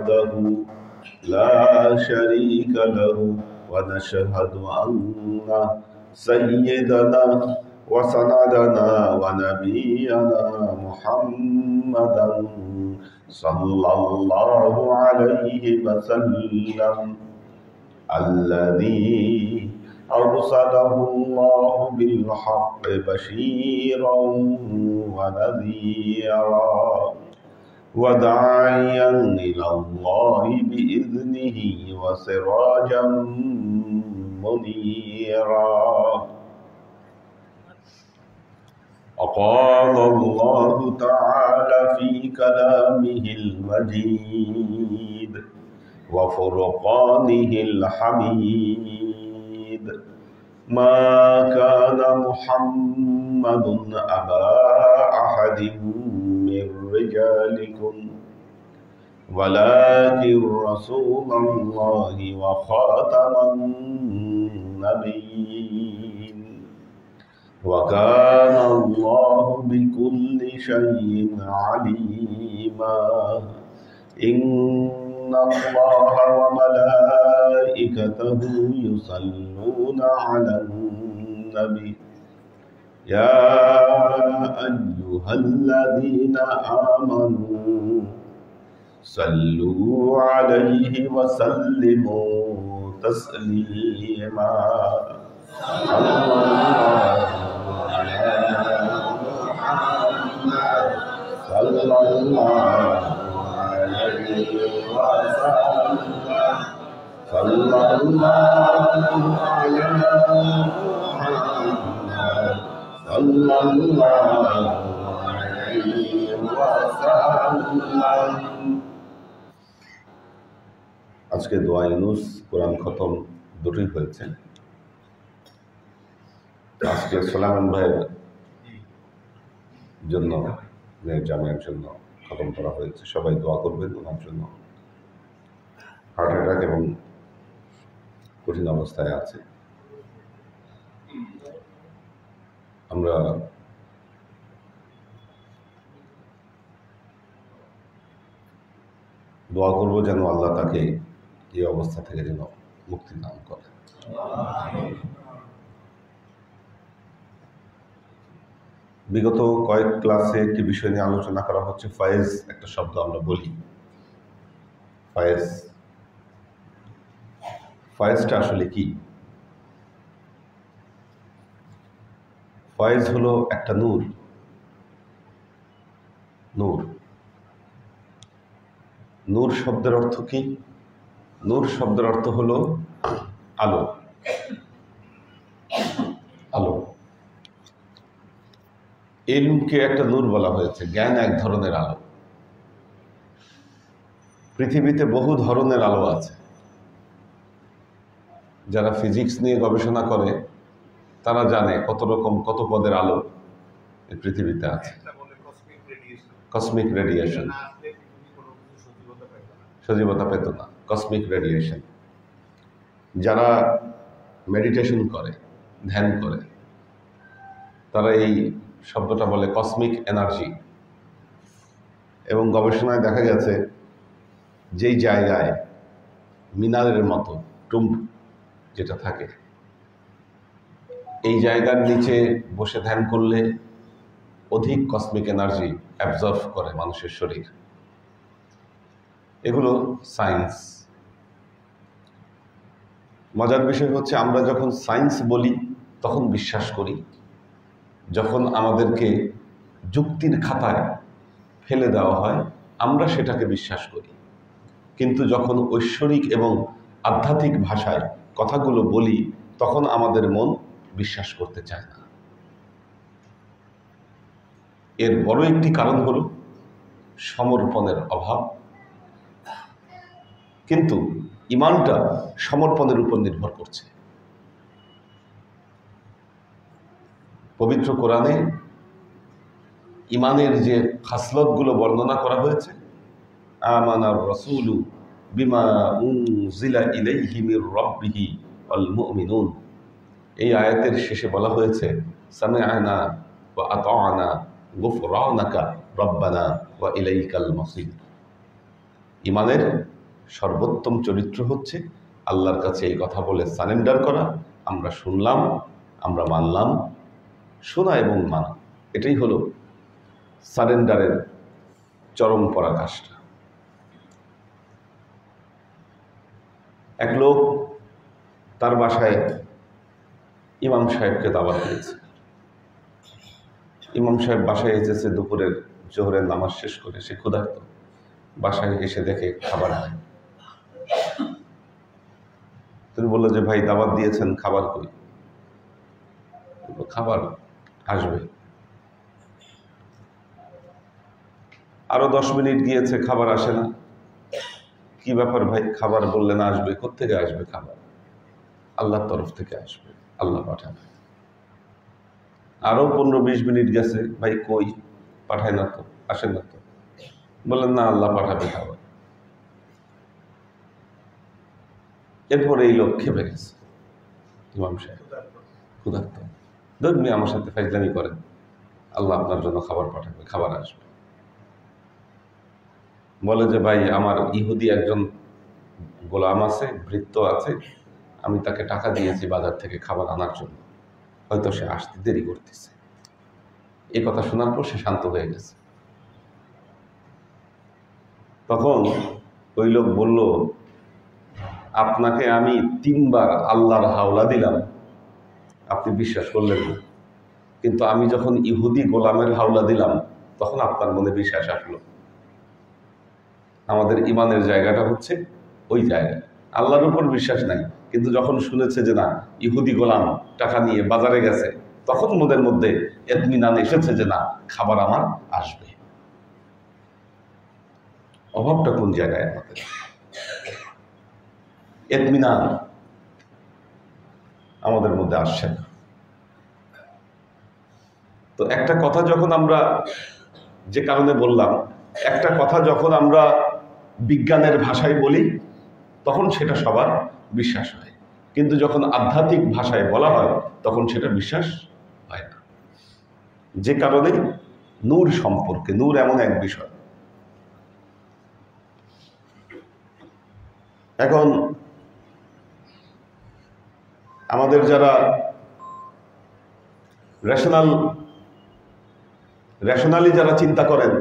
وحده لا شريك له ونشهد أن سيدنا وسندنا ونبينا محمدا صلى الله عليه وسلم الذي أرسله الله بالحق بشيرا ونذيرا وداعيا إلى الله بإذنه وسراجا منيرا. وقال الله تعالى في كلامه المجيد وفرقانه الحميد: ما كان محمد أبا أحد من رجالكم ولكن رسول الله وخاتم النبيين وكان الله بكل شيء عليما. إن الله وملائكته يصلون على النبي يا أيها الذين آمنوا صلوا عليه وسلموا تسليما. صلى الله عليه وسلم صلى الله على محمد صلى الله عليه وسلم. আজকে দোয়া ইউনুস কোরআন খতম দুটোই হয়েছে। আজকে সোলাইমান ভাইয়ের জন্য জামিয়ার জন্য খতম করা হয়েছে। সবাই দোয়া করবেন ওনার জন্য। হার্ট অ্যাটাক এবং কঠিন অবস্থায় আছে। আমরা দোয়া করব যেন আল্লাহ তাকে এই অবস্থা থেকে যেন মুক্তি দান করে। বিগত কয়েক ক্লাসে একটি বিষয় নিয়ে আলোচনা করা হচ্ছে। ফয়েজ একটা শব্দ আমরা বলি। ফয়েজটা আসলে কি? ফয়েজ হলো একটা নূর। নূর নূর শব্দের অর্থ কি? নূর শব্দের অর্থ হলো আলো। আলো। ইলমকে একটা নূর বলা হয়েছে। জ্ঞান এক ধরনের আলো। পৃথিবীতে বহু ধরনের আলো আছে। যারা ফিজিক্স নিয়ে গবেষণা করে তারা জানে কত রকম কত পদের আলো এই পৃথিবীতে আছে। Cosmic radiation. সজীবতা পেত না। Cosmic radiation. যারা মেডিটেশন করে, ধ্যান করে, তারা এই শব্দটা বলে কসমিক এনার্জি। এবং গবেষণায় দেখা গেছে যেই জায়গায় মিনারের মতো টুম্ব যেটা থাকে, এই জায়গার নিচে বসে ধ্যান করলে অধিক কসমিক এনার্জি অ্যাবজর্ভ করে মানুষের শরীর। এগুলো সায়েন্স। মজার বিষয় হচ্ছে আমরা যখন সায়েন্স বলি তখন বিশ্বাস করি, যখন আমাদেরকে যুক্তির খাতায় ফেলে দেওয়া হয় আমরা সেটাকে বিশ্বাস করি। কিন্তু যখন ঐশ্বরিক এবং আধ্যাত্মিক ভাষায় কথাগুলো বলি তখন আমাদের মন বিশ্বাস করতে চায় না। এর বড় একটি কারণ হলো সমর্পণের অভাব। কিন্তু ঈমানটা সমর্পণের উপর নির্ভর করছে। পবিত্র কোরআনে ঈমানের যে খাসলতগুলো বর্ণনা করা হয়েছে, আমানার রাসূলু বিমা উনজিলা ইলাইহি মির রাব্বিহি ওয়াল মুমিনুন, এই আয়াতের শেষে বলা হয়েছে সামি'না ওয়া আতা'না গুফরানাকা রব্বানা ওয়া ইলাইকাল মাসির। ইমানের সর্বোত্তম চরিত্র হচ্ছে আল্লাহর কাছে এই কথা বলে সারেন্ডার করা, আমরা শুনলাম, আমরা মানলাম। শোনা এবং মানা, এটাই হলো সারেন্ডারের চরম পরাকাষ্ঠা। এক লোক তার বাসায় ইমাম সাহেবকে দাওয়াত দিয়েছে। ইমাম সাহেব বাসায় এসেছে দুপুরের জোহরের নামাজ শেষ করে, সে ক্ষুধার্ত। বাসায় এসে দেখে খাবার নাই। তুমি বললো যে ভাই দাওয়াত দিয়েছেন, খাবার কই? খাবার আসবে। আরো 10 মিনিট গিয়েছে, খাবার আসে না। কি ব্যাপার ভাই, খাবার বললেন আসবে? কোত্থেকে আসবে খাবার? আল্লাহর তরফ থেকে আসবে, আল্লাহ পাঠাবে। আরো 15-20 মিনিট গেছে, ভাই কই, পাঠায় না তো, আসে না তো। বললেন না, আল্লাহ পাঠাবে খাবার। এরপরে এই লোক খেপে গেছে। ইমাম সাহেব ক্ষুধার্ত, ধর্মী আমার সাথে ফাইজলামি করেন, আল্লাহ আপনার জন্য খাবার পাঠাবে, খাবার আসবে। বলে যে ভাই আমার ইহুদি একজন গোলাম আছে, ভৃত্য আছে, আমি তাকে টাকা দিয়েছি বাজার থেকে খাবার আনার জন্য, হয়তো সে আসতে দেরি করতেছে। এই কথা শোনার পর সে শান্ত হয়ে গেছে। তখন ওই লোক বলল, আপনাকে আমি 3 বার আল্লাহর হাওলা দিলাম, আপনি বিশ্বাস করলেন না, কিন্তু আমি যখন ইহুদি গোলামের হাওলা দিলাম তখন আপনার মনে বিশ্বাস আসলো। আমাদের ইমানের জায়গাটা হচ্ছে ওই জায়গায়, আল্লাহর উপর বিশ্বাস নাই, কিন্তু যখন শুনেছে যে না ইহুদি গোলাম টাকা নিয়ে বাজারে গেছে, তখন মনের মধ্যে ইতমিনান এসেছে যে না খাবার আমার আসবে। অভাবটা কোন জায়গায়? আমাদের ইতমিনান আমাদের মধ্যে আসছে না। তো একটা কথা যখন আমরা, যে কারণে বললাম, একটা কথা যখন আমরা বিজ্ঞানের ভাষায় বলি তখন সেটা সবার বিশ্বাস হয়, কিন্তু যখন আধ্যাত্মিক ভাষায় বলা হয় তখন সেটা বিশ্বাস হয় না। যে কারণে নূর সম্পর্কে, নূর এমন এক বিষয়। এখন আমাদের যারা রেশনালি যারা চিন্তা করেন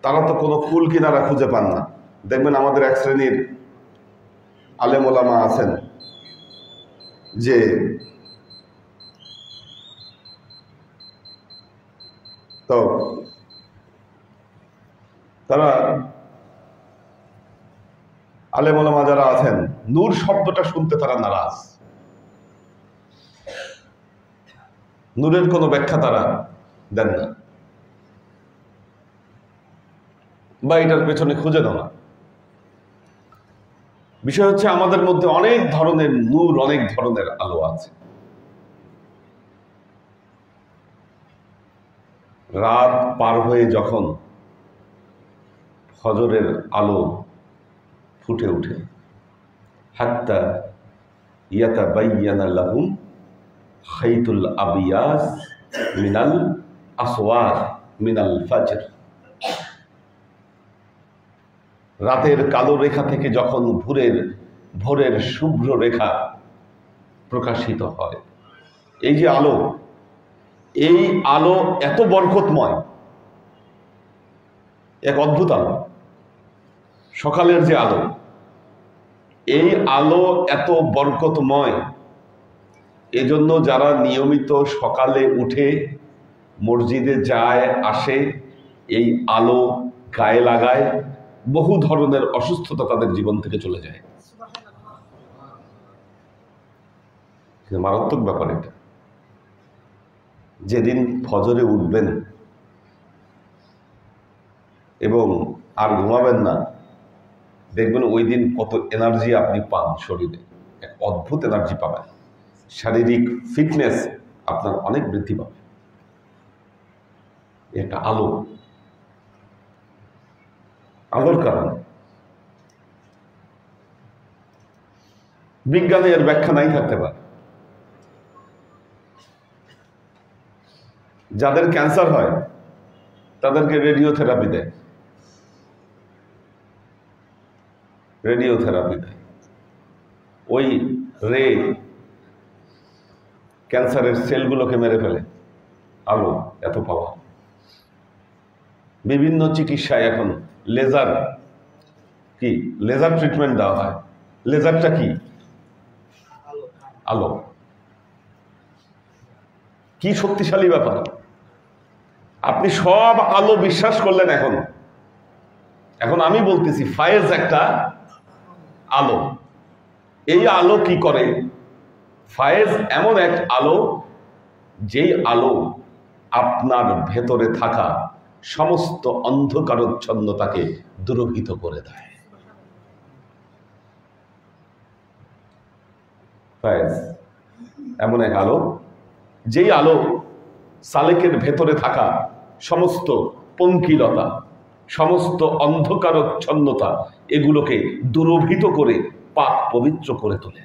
তারা তো কোনো কুল কিনারা খুঁজে পান না। দেখবেন আমাদের এক শ্রেণীর আলেম ওলামা আছেন যে তো তারা আলেম ওলামা যারা আছেন, নূর শব্দটা শুনতে তারা নারাজ। নূরের কোনো ব্যাখ্যা তারা দেন না, বা এটার পেছনে খুঁজে দাও না। বিষয় হচ্ছে আমাদের মধ্যে অনেক ধরনের নূর, অনেক ধরনের আলো আছে। রাত পার হয়ে যখন ফজরের আলো ফুটে ওঠে, হাত্তা ইয়াতাবায়্যানা লাহুম খাইতুল আবিয়াজ মিনাল আসওয়াদ মিনাল ফাজর, রাতের কালো রেখা থেকে যখন ভোরের শুভ্র রেখা প্রকাশিত হয়, এই যে আলো, এই আলো এত বরকতময়, এক অদ্ভুত আলো। সকালের যে আলো, এই আলো এত বরকতময়, এজন্য যারা নিয়মিত সকালে উঠে মসজিদে যায় আসে, এই আলো গায়ে লাগায়, বহু ধরনের অসুস্থতা তাদের জীবন থেকে চলে যায়। মারাত্মক ব্যাপার এটা। যেদিন ফজরে উঠবেন এবং আর ঘুমাবেন না, দেখবেন ওই দিন কত এনার্জি আপনি পান শরীরে, এক অদ্ভুত এনার্জি পাবেন, শারীরিক ফিটনেস আপনার অনেক বৃদ্ধি পাবে। এটা আলো, আলোর কারণে। বিজ্ঞানে এর ব্যাখ্যা নাই থাকতে পারে। যাদের ক্যান্সার হয় তাদেরকে রেডিওথেরাপি দেয়, রেডিওথেরাপি দেয়। ওই রে ক্যান্সারের সেলগুলোকে মেরে ফেলে। আলো এত পাওয়া। বিভিন্ন চিকিৎসায় এখন লেজার লেজার ট্রিটমেন্ট দেওয়া হয়। লেজারটা কি? আলো। কি শক্তিশালী ব্যাপার! আপনি সব আলো বিশ্বাস করলেন। এখন আমি বলতেছি ফায়েজ একটা আলো। এই আলো কি করে? ফায়েজ এমন এক আলো, যেই আলো আপনার ভেতরে থাকা সমস্ত অন্ধকারচ্ছন্নতাকে দূরভূত করে দেয়। ফায়েজ এমন এক আলো, যেই আলো সালেকের ভেতরে থাকা সমস্ত পঙ্কিলতা, সমস্ত অন্ধকারচ্ছন্নতা, এগুলোকে দূরভূত করে পাক পবিত্র করে তোলে।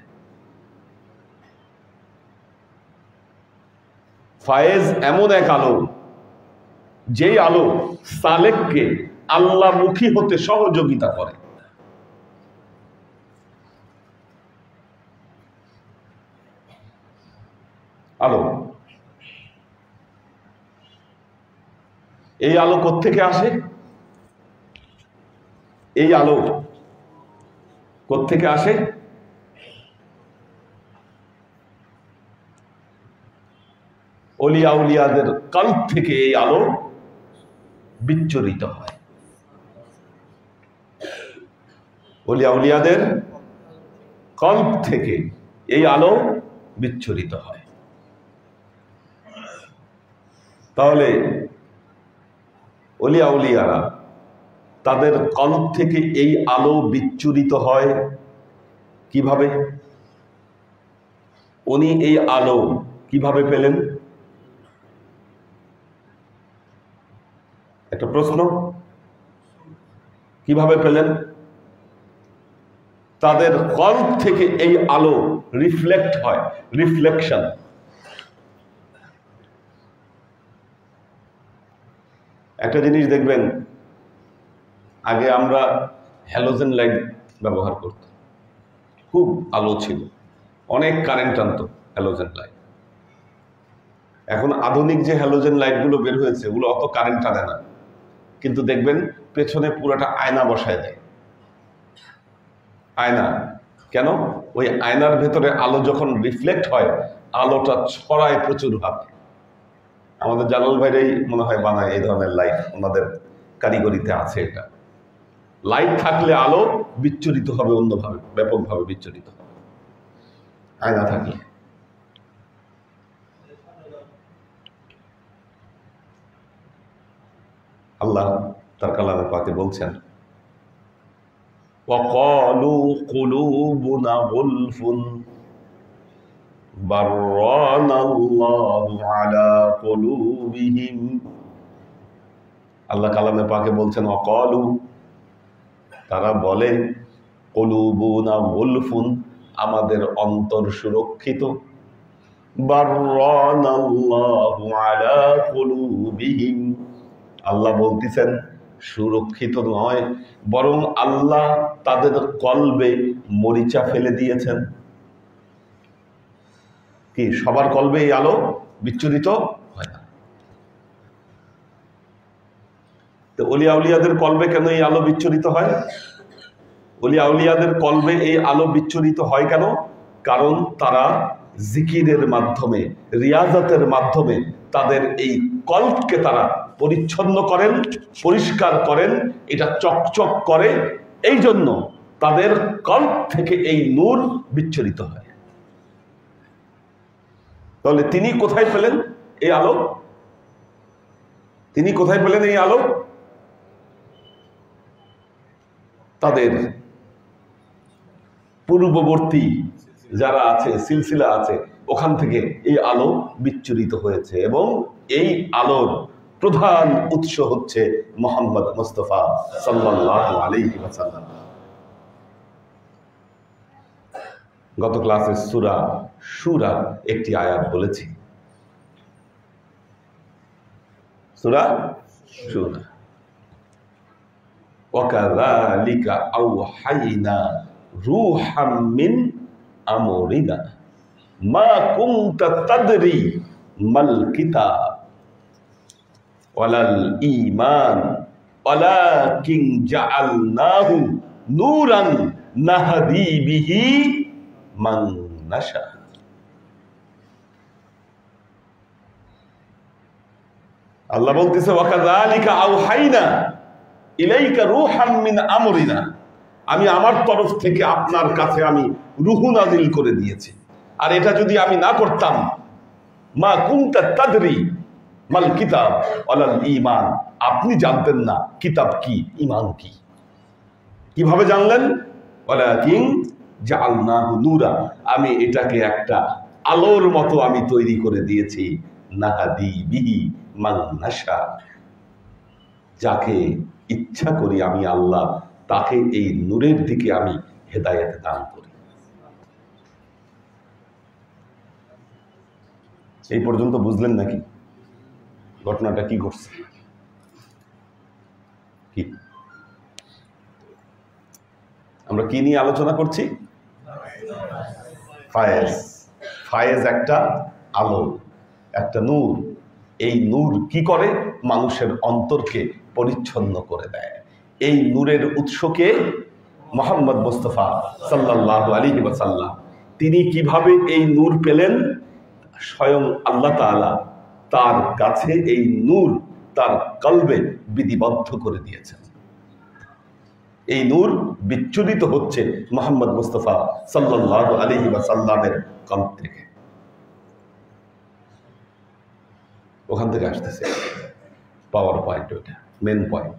ফায়েজ এমন এক আলো, যেই আলো সালেককে আল্লাহমুখী হতে সহযোগিতা করে। আলো, এই আলো কোত্থেকে আসে? এই আলো কোত্থেকে আসে? অলিয়া উলিয়াদের কল্প থেকে এই আলো বিচ্ছুরিত হয়। অলিয়া উলিয়াদের কল্প থেকে এই আলো বিচ্ছুরিত হয়। তাহলে অলিয়া উলিয়ারা তাদের কল্প থেকে এই আলো বিচ্ছুরিত হয় কিভাবে? উনি এই আলো কিভাবে পেলেন? একটা প্রশ্ন, কিভাবে পেলেন? তাদের কল্প থেকে এই আলো রিফ্লেক্ট হয়, রিফ্লেকশন। একটা জিনিস দেখবেন, আগে আমরা হ্যালোজেন লাইট ব্যবহার করতাম, খুব আলো ছিল, অনেক কারেন্ট আনতো হ্যালোজেন লাইট। এখন আধুনিক যে হ্যালোজেন লাইটগুলো বের হয়েছে, ওগুলো অত কারেন্ট আনে না, কিন্তু দেখবেন পেছনে পুরাটা আয়না বসায় দেয়। আয়না কেন? ওই আয়নার ভেতরে আলো যখন রিফ্লেক্ট হয়, আলোটা ছড়ায় প্রচুর ভাবে। আমাদের জালাল ভাইরাই মনে হয় বানায় এই ধরনের লাইট, ওনাদের কারিগরিতে আছে এটা। লাইট থাকলে আলো বিচ্ছুরিত হবে অন্যভাবে, ব্যাপকভাবে বিচ্ছুরিত হবে আয়না থাকলে। আল্লাহ তার কালামে পাকে বলছেন, وَقَالُوا قُلُوبُنَا غُلْفٌ بَرَّانَ اللَّهُ عَلَى قُلُوبِهِمْ। আল্লাহ কালামে পাকে বলছেন ওয়াকালু, তারা বলে, কুলুবুনা গুলফুন, আমাদের অন্তর সুরক্ষিত, বাররানাল্লাহু আলা কুলুবিহিম, আল্লাহ বলতেছেন সুরক্ষিত নয়, বরং আল্লাহ তাদের কলবে মরিচা ফেলে দিয়েছেন। কি সবার কলবে এই আলো বিচ্ছুরিত হয় না? তো অলিয়া উলিয়াদের কলবে কেন এই আলো বিচ্ছুরিত হয়? অলিয়া উলিয়াদের কলবে এই আলো বিচ্ছুরিত হয় কেন? কারণ তারা জিকিরের মাধ্যমে, রিয়াজতের মাধ্যমে তাদের এই কল্পকে তারা পরিচ্ছন্ন করেন, পরিষ্কার করেন, এটা চকচক করে। এই জন্য তাদের কল্প থেকে এই নূর বিচ্ছুরিত হয়। তাহলে তিনি কোথায় পেলেন এই আলো? তিনি কোথায় পেলেন এই আলো? তাদের পূর্ববর্তী যারা আছে, সিলসিলা আছে, ওখান থেকে এই আলো বিচ্ছুরিত হয়েছে, এবং এই আলোর প্রধান উৎস হচ্ছে মুহাম্মদ মুস্তাফা সাল্লাল্লাহু আলাইহি ওয়াসাল্লাম। গত ক্লাসে সূরা শুরার একটি আয়াত বলেছি, সূরা শুরা, ওয়াকাযালিকা আওহাইনা রূহাম মিন আমরিনা মা কুনতা তাদরি মাল কিতাব ওয়ালাল ঈমান ওয়ালাকিন জাআলনাহু নূরান নাহদি বিহি মান নাশা। আল্লাহ বলতেছে ওয়াকাযালিকা আওহাইনা ইলাইকা রূহাম মিন আমরিনা, আমি আমার তরফ থেকে আপনার কাছে আমি রূহ নাযিল করে দিয়েছি। আর এটা যদি আমি না করতাম, মা কুনতা তাদরি মাল কিতাব ওয়ালাল ঈমান, আপনি জানতেন না কিতাব কি, ঈমান কি। কিভাবে জানলেন? ওয়ালাকিন জাআলনাহু নূরা, আমি এটাকে একটা আলোর মতো আমি তৈরি করে দিয়েছি। নাহাদি বিহি মান নাশা, যাকে ইচ্ছা করি আমি আল্লাহ তাকে এই নূরের দিকে আমি হেদায়েত দান করি। এই পর্যন্ত বুঝলেন নাকি ঘটনাটা কি ঘটছে? কি আমরা কি নিয়ে আলোচনা করছি? ফায়েজ। ফায়েজ একটা আলো, একটা নূর। এই নূর কি করে? মানুষের অন্তরকে পরিচ্ছন্ন করে দেয়। এই নূরের উৎসকে মুহাম্মদ মুস্তাফা সাল্লাল্লাহু আলাইহি ওয়াসাল্লাম। তিনি কিভাবে এই নূর পেলেন? স্বয়ং আল্লাহ তাআলা তার কাছে এই নূর তার কলবে বিধিবদ্ধ করে দিয়েছেন। এই নূর বিচ্ছুরিত হচ্ছে মুহাম্মদ মুস্তাফা সাল্লাল্লাহু আলাইহি ওয়াসাল্লামের কলব থেকে, ওখান থেকে আসতেছে পাওয়ার পয়েন্ট, ওইটা মেন পয়েন্ট।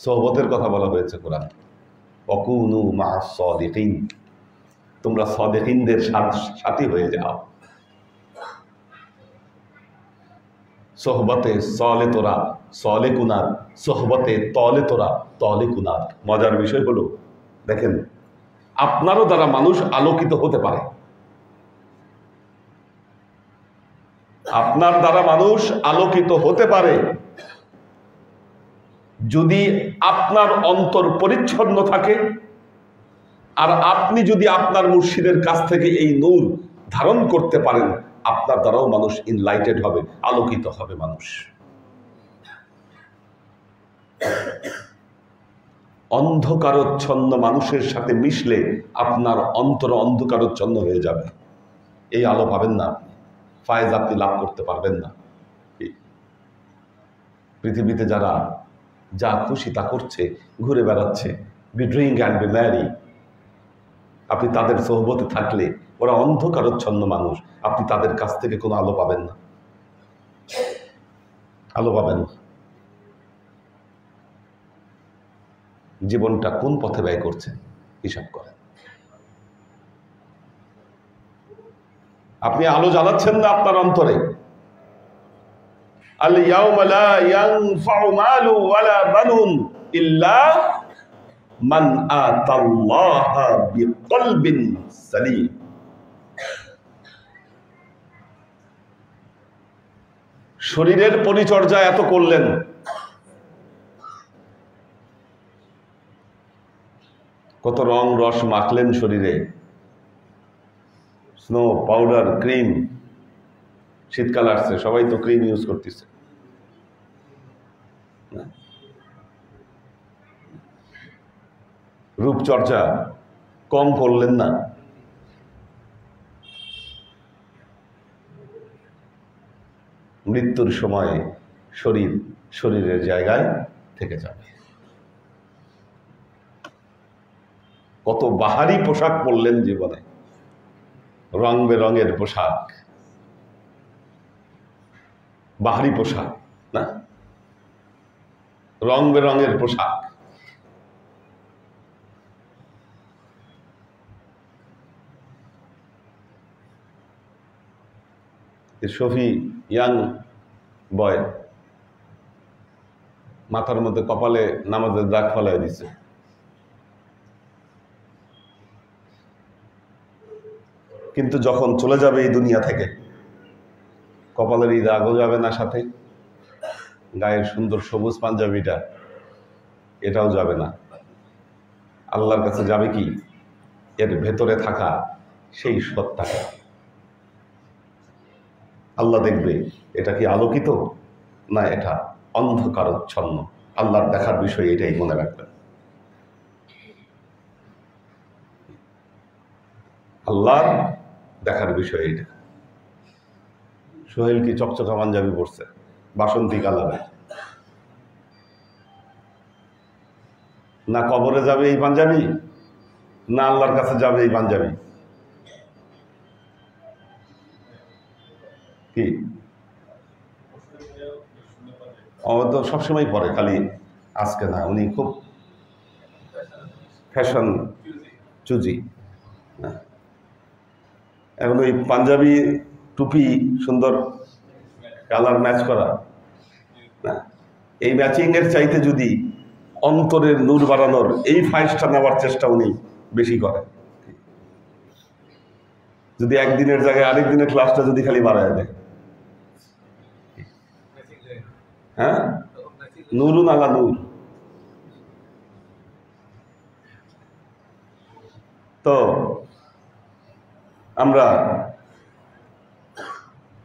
সোহবতের কথা বলা হয়েছে কোরআন, ওয়াকুনু মা'আস সাদিকিন, তোমরা সাদিকিনদের সাথী হয়ে যাও। সোহবতে সলে তোরা সলে কুনার, সোহবতে তলে তোরা তলে কুনার। মজার বিষয় হলো, দেখেন আপনারও দ্বারা মানুষ আলোকিত হতে পারে, আপনার দ্বারা মানুষ আলোকিত হতে পারে যদি আপনার অন্তর পরিচ্ছন্ন থাকে, আর আপনি যদি আপনার মুর্শিদের কাছ থেকে এই নূর ধারণ করতে পারেন, আপনার দ্বারাও মানুষ ইনলাইটেড হবে, আলোকিত হবে মানুষ। অন্ধকারচ্ছন্ন মানুষের সাথে মিশলে আপনার অন্তর অন্ধকারচ্ছন্ন হয়ে যাবে, এই আলো পাবেন না, আপনি ফায়েজ আপনি লাভ করতে পারবেন না। পৃথিবীতে যারা যা খুশি তা করছে, ঘুরে বেড়াচ্ছে, be drink and be merry, আপনি তাদের সোহবতে থাকলে, ওরা অন্ধকারচ্ছন্ন মানুষ, আপনি তাদের কাছ থেকে কোনো আলো পাবেন না, আলো পাবেন না। জীবনটা কোন পথে ব্যয় করছেন হিসাব করেন। আপনি আলো জ্বালাচ্ছেন না আপনার অন্তরে। আল ইয়াউমা লা ইয়ানফাউ মালু ওয়ালা বানুন ইল্লা মান আতাল্লাহা বিকলবিন সালিম। শরীরের পরিচর্যা এত করলেন, কত রং রস মাখলেন শরীরে, স্নো পাউডার ক্রিম, শীতকাল আসছে সবাই তো ক্রিম ইউজ করতেছে, রূপচর্চা কম করলেন না। মৃত্যুর সময় শরীরের জায়গায় থেকে যাবে। কত বাহারি পোশাক পরলেন জীবনে, রং বেরঙের পোশাক, বাহারি পোশাক না, রং বেরঙের পোশাক। শফি ইয়াং বয় মাথার মধ্যে কপালে নামাজের দাগ ফেলাই দিছে, কিন্তু যখন চলে যাবে এই দুনিয়া থেকে, কপালের এই দাগও যাবে না সাথে, গায়ের সুন্দর সবুজ পাঞ্জাবিটা, এটাও যাবে না। আল্লাহর কাছে যাবে কি? এর ভেতরে থাকা সেই সত্তাটা। আল্লাহ দেখবে এটা কি আলোকিত না এটা অন্ধকারচ্ছন্ন। আল্লাহর দেখার বিষয় এটাই মনে রাখবেন। আল্লাহর দেখার বিষয় এটা। সোহেল কি চকচকা পাঞ্জাবি পড়ছে, বাসন্তী কালারে? না কবরে যাবে এই পাঞ্জাবি, না আল্লাহর কাছে যাবে এই পাঞ্জাবি? কি ও তো সবসময় পরে, খালি আজকে না। উনি খুব ফ্যাশন চুজি। এখন ওই পাঞ্জাবি টুপি সুন্দর কালার ম্যাচ করা না, এই ম্যাচিং এর চাইতে যদি অন্তরের নূর বাড়ানোর এই ফাইসটা নেওয়ার চেষ্টা উনি বেশি করেন। যদি একদিনের জায়গায় আরেক দিনের ক্লাসটা যদি খালি বাড়ায় দেয়, হ্যাঁ, নূরুন আলা নূর। তো আমরা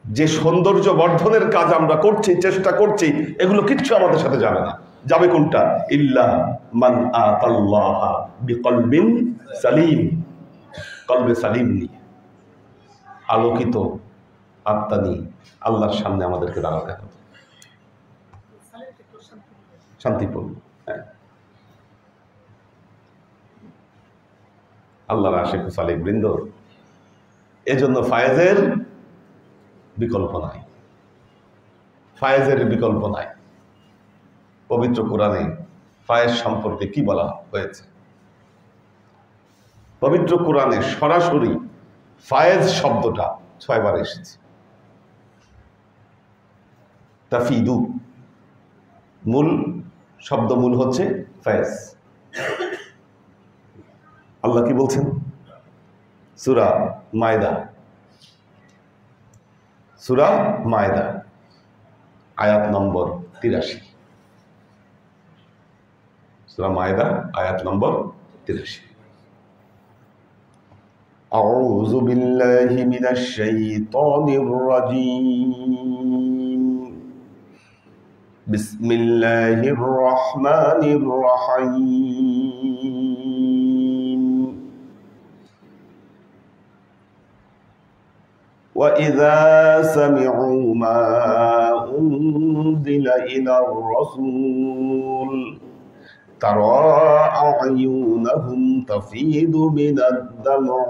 যে সৌন্দর্য বর্ধনের কাজ আমরা করছি, চেষ্টা করছি, এগুলো কিচ্ছু আমাদের সাথে যাবে না। যাবে কোনটা? ইল্লা মান আতাল্লাহা বিকলবিন সালিম। কলবে সালিম নিয়ে, আলোকিত আত্মা নিয়ে আল্লাহর সামনে আমাদেরকে দাঁড়াতে হবে, শান্তিপূর্ণ। হ্যাঁ, আল্লাহর আশিক সালেক বৃন্দ, এজন্য ফায়েজের বিকল্প নাই, ফায়েজের বিকল্প নাই। পবিত্র কোরআনে ফায়েজ সম্পর্কে কি বলা হয়েছে? পবিত্র কোরআনে সরাসরি ফায়েজ শব্দটা 6 বার এসেছে। তাফিদু, মূল শব্দ মূল হচ্ছে ফায়েজ। আল্লাহ কি বলছেন? সূরা মায়দা, সূরা মায়দা আয়াত নম্বর 83। সূরা মায়দা আয়াত নম্বর 83। আউযু বিল্লাহি মিনাশ শাইতানির রাজীম। বিসমিল্লাহির রহমানির রহিম। وَإِذَا سَمِعُوا مَا أُنزِلَ إِلَى الرَّسُولِ تَرَى أَعْيُنَهُمْ تَفِيضُ مِنَ الدَّمْعِ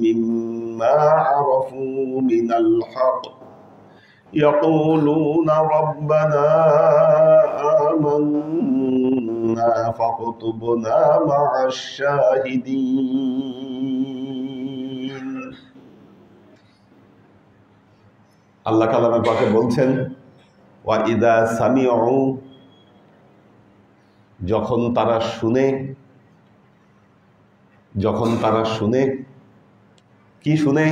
مِمَّا عَرَفُوا مِنَ الْحَقِّ يَقُولُونَ رَبَّنَا آمَنَّا فَاكْتُبْنَا مَعَ الشَّاهِدِينَ। আল্লাহ কালামে পাকে বলছেন, ওয়া ইদা সামিউ, যখন তারা শুনে, যখন তারা শুনে, কি শুনে?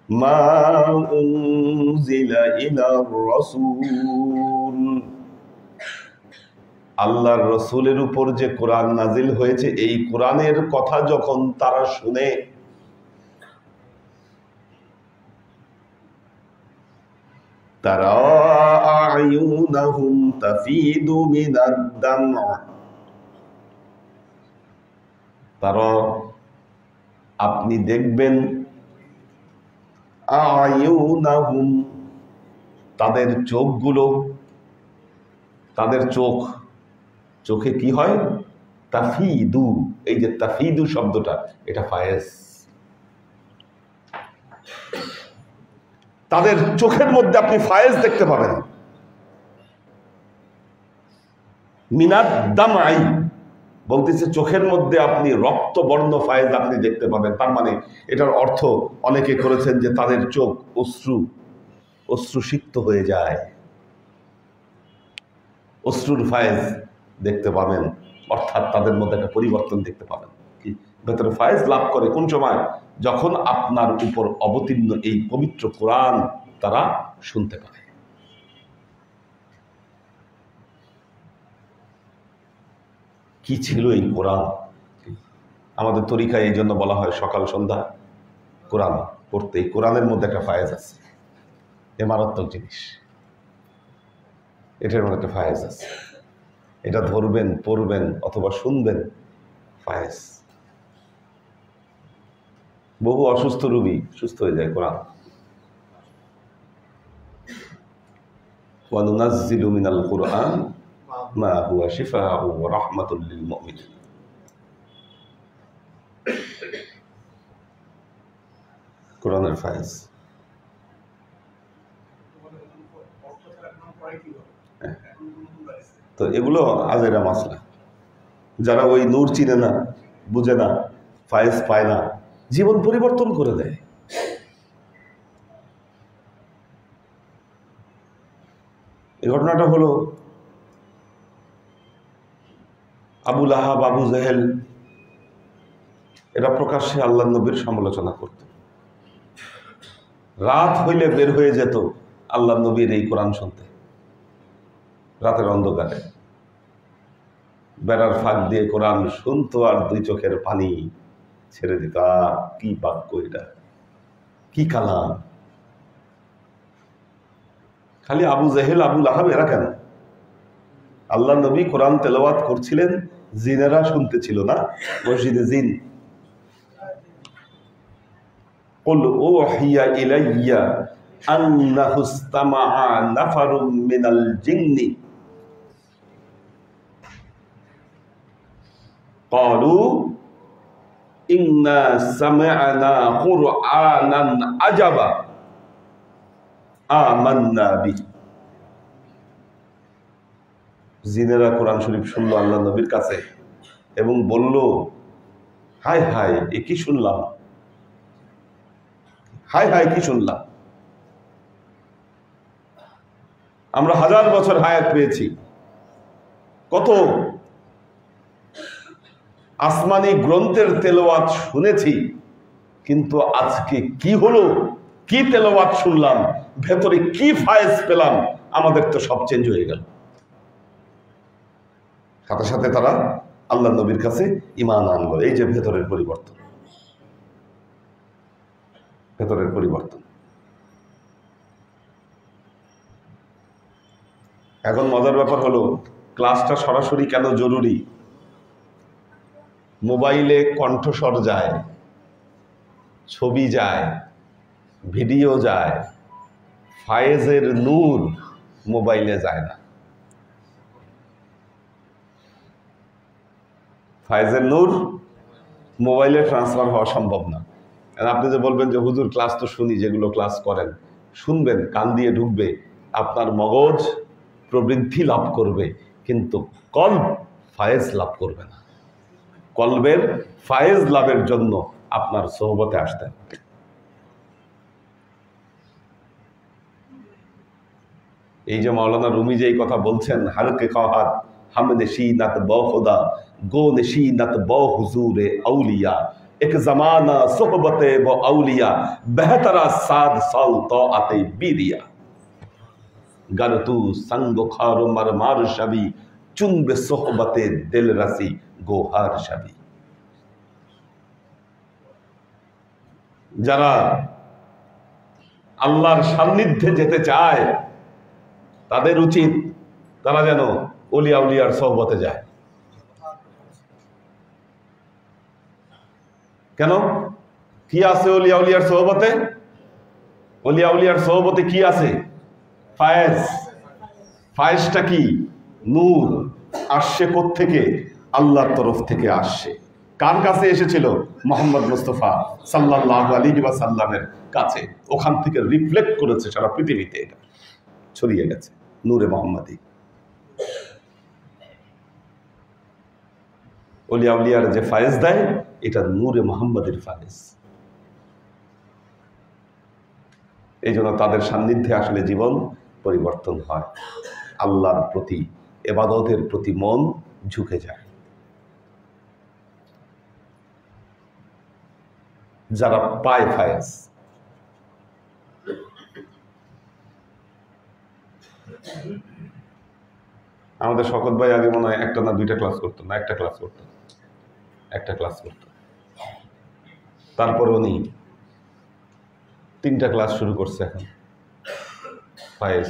মা উনজিলা ইলার রাসূল, আল্লাহর রাসূলের উপর যে কোরআন নাজিল হয়েছে, এই কোরআনের কথা যখন তারা শুনে, তারা আয়ুনাহুম তাফিদু মিনাদ দামআ, তারা, আপনি দেখবেন, আয়ুনাহুম, তাদের চোখগুলো, তাদের চোখ, চোখে কি হয়? তাফিদু। এই যে তাফিদু শব্দটা, এটা ফায়েজ। তাদের চোখের মধ্যে আপনি ফায়েজ দেখতে পাবেন। মিনাদ দামআই বলতেছে চোখের মধ্যে আপনি রক্তবর্ণ ফায়েজ আপনি দেখতে পাবেন। তার মানে এটার অর্থ অনেকে করেছেন যে তাদের চোখ অশ্রুসিক্ত হয়ে যায়, অশ্রুর ফায়েজ দেখতে পাবেন, অর্থাৎ তাদের মধ্যে একটা পরিবর্তন দেখতে পাবেন। কি ভেতরে ফায়েজ লাভ করে কোন সময়? যখন আপনার উপর অবতীর্ণ এই পবিত্র কোরআন তারা শুনতে পারে। কি ছিল এই কোরআন। আমাদের তরিকায় এই জন্য বলা হয় সকাল সন্ধ্যা কোরআন পড়তে। এই কোরআনের মধ্যে একটা ফায়েজ আছে, এ মারাত্মক জিনিস, এটার মধ্যে একটা ফায়েজ আছে। এটা ধরবেন, পড়বেন অথবা শুনবেন, ফায়েজ। বহু অসুস্থ রোগী সুস্থ হয়ে যায় কোরআন। ওয়ানুনাজ্জিলু মিনাল কুরআন মা হুয়া শিফাউ ওয়া রাহমাতুল লিল মুমিনিন। কোরআনের ফায়েজ। তো এগুলো আজেরা মাসলা। যারা ওই নূর চিনে না, বুঝে না, ফায়েজ পায় না, জীবন পরিবর্তন করে দেয়। এই ঘটনাটা হলো আবু লাহাব, আবু জেহেল, এরা প্রকাশ্যে আল্লাহ নবীর সমালোচনা করত। রাত হইলে বের হয়ে যেত আল্লাহ নবীর এই কোরআন শুনতে। রাতের অন্ধকারে বেড়ার ফাঁক দিয়ে কোরআন শুনতো আর দুই চোখের পানি ছেড়ে দিত। কি বাক্য এটা, কি কালাম! খালি আবু জেহেল, আবু লাহাব এরা কেন? আল্লাহ নবী কোরআন তেলাওয়াত করছিলেন, জিনেরা শুনতেছিল না, মসজিদে জিন। قل أوحي إلي أنه استمع نفر من الجن قالوا إنا سمعنا قرآنا عجبا آمنا به। জিনেরা কোরআন শরীফ শুনলো আল্লাহ নবীর কাছে এবং বলল, হায় হায়, এ কি শুনলাম, হায় হায় কি শুনলাম। আমরা 1000 বছর হায়াত পেয়েছি, কত আসমানি গ্রন্থের তেলাওয়াত শুনেছি, কিন্তু আজকে কি হলো, কি তেলাওয়াত শুনলাম, ভেতরে কি ফায়েজ পেলাম, আমাদের তো সব চেঞ্জ হয়ে গেল। সাথে সাথে তারা আল্লাহ নবীর কাছে ঈমান আনলো। এই যে ভেতরের পরিবর্তন, ভেতরের পরিবর্তন। এখন মজার ব্যাপার হলো, ক্লাসটা সরাসরি কেন জরুরি? মোবাইলে কণ্ঠস্বর যায়, ছবি যায়, ভিডিও যায়, ফায়েজের নূর মোবাইলে যায় না। ফায়েজের নূর মোবাইলে ট্রান্সফার হওয়া সম্ভব না। আপনি যে বলবেন যে হুজুর ক্লাস তো শুনি, যেগুলো ক্লাস করেন শুনবেন, কান দিয়ে ঢুকবে, আপনার মগজ প্রবৃদ্ধি লাভ করবে, কিন্তু কলব ফায়েজ লাভ করবে না। কলবের ফায়েজ লাভের জন্য আপনার সোহবতে আসতে হবে। এই যে মাওলানা রুমি যে এই কথা বলছেন, হারকে খাহাত হাম নশীনাত বহুদা গো নশীনাত বহু হুজুরে আউলিয়া এক জমানা সোহবতে ব আউলিয়া বেহতরা সাদ সাল তো আতে বিদিয়া गर तू संग खार मर मार शबी चुनबे सोहबते दिल रसी गोहार शबी। যারা আল্লাহর সান্নিধ্যে যেতে চায় তাদের উচিত তারা যেন ওলিয়া উলিয়ার সোহবতে যায়। কেন? কি আছে ওলিয়া উলিয়ার সোহবতে? ওলিয়া উলিয়ার সোহবতে কি আছে? ফায়েজ। ফায়েজটা কি? নূর। আসছে কোত্থেকে? আল্লাহর তরফ থেকে আসছে। কার কাছে এসেছিল? মুহাম্মদ মুস্তাফা সাল্লাল্লাহু আলাইহি ওয়াসাল্লামের কাছে। ওখান থেকে রিফ্লেক্ট করেছে সারা পৃথিবীতে, এটা ছড়িয়ে গেছে নূরে মুহাম্মাদি। ওলিয়া উলিয়ার যে ফায়েজ দেয়, এটা নূরে মুহাম্মাদির ফায়েজ। এই জন্য তাদের সান্নিধ্যে আসলে জীবন পরিবর্তন হয়, আল্লাহর প্রতি, ইবাদতের প্রতি মন ঝুঁকে যায়। যারা পায় ফায়েজ, আমাদের শকত ভাই আগে মনে হয় একটা না দুইটা ক্লাস করতো না, একটা ক্লাস করতো, একটা ক্লাস করতো। তারপর উনি 3টা ক্লাস শুরু করছে এখন। ফায়েজ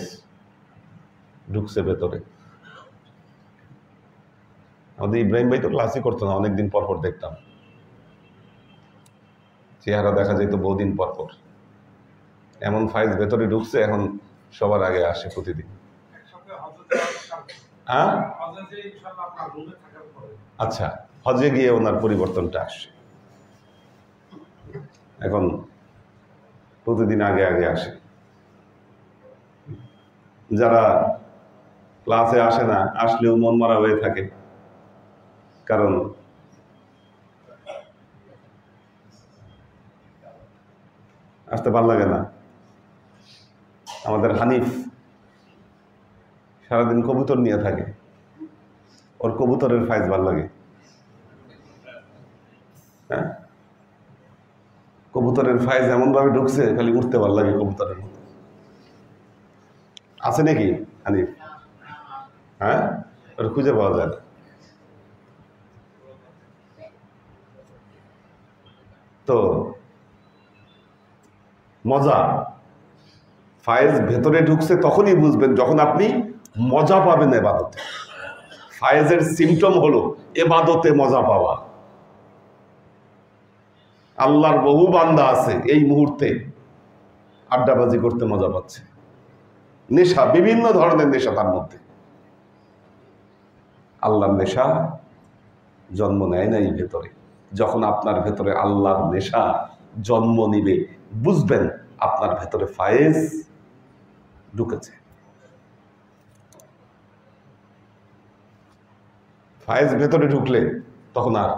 ঢুকছে ভেতরে। আমাদের ইব্রাহিম ভাই তো ক্লাসই করতো না, অনেকদিন পর পর দেখতাম, চেহারা দেখা যেত বহুদিন পর পর। এমন ফায়েজ ভেতরে ঢুকছে, এখন সবার আগে আসে প্রতিদিন। হ্যাঁ, আচ্ছা, হজে গিয়ে ওনার পরিবর্তনটা আসে, এখন প্রতিদিন আগে আগে আসে। যারা ক্লাসে আসে না, আসলেও মন মারা হয়ে থাকে, কারণ আসতে ভালো লাগে না। আমাদের হানিফ সারাদিন কবুতর নিয়ে থাকে, ওর কবুতরের ফাইজ ভাল লাগে। হ্যাঁ, কবুতরের ফাইজ এমন ভাবে ঢুকছে, খালি উঠতে ভাল লাগে কবুতরের মতো। আছে নাকি হানিফ? হ্যাঁ, ওর খুঁজে পাওয়া যায় না। তো মজা, ফায়েজ ভেতরে ঢুকছে তখনই বুঝবেন যখন আপনি মজা পাবেন এবাদতে। ফায়েজের সিমটম হলো এবাদতে মজা পাওয়া। আল্লাহর বহু বান্দা আছে এই মুহূর্তে আড্ডাবাজি করতে মজা পাচ্ছে, নেশা, বিভিন্ন ধরনের নেশা তার মধ্যে। আল্লাহর নেশা জন্ম নেয় না এই ভেতরে। যখন আপনার ভেতরে আল্লাহর নেশা জন্ম নিবে, বুঝবেন আপনার ভেতরে ফায়েজ ঢুকেছে। ফায়েজ ভেতরে ঢুকলে তখন আর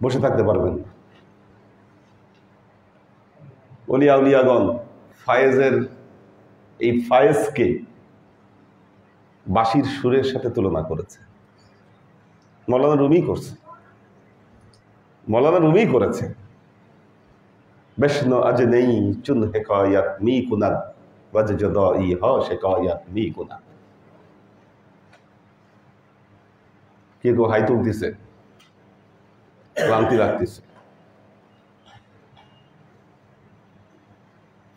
বসে থাকতে পারবেন না। ওলিয়া উলিয়াগণ ফায়েজের এই ফায়েজকে বাঁশির সুরের সাথে তুলনা করেছে। মৌলানা রুমি করছে, মৌলানা রুমি করেছে। বেশনো আজ নেই চুন হেকায়াত মি কুনাদ বাজ জদাই হ শিকায়াত মি কুনাদ। কে গো হাই তুলতেছে, ক্লান্তি লাগতেছে।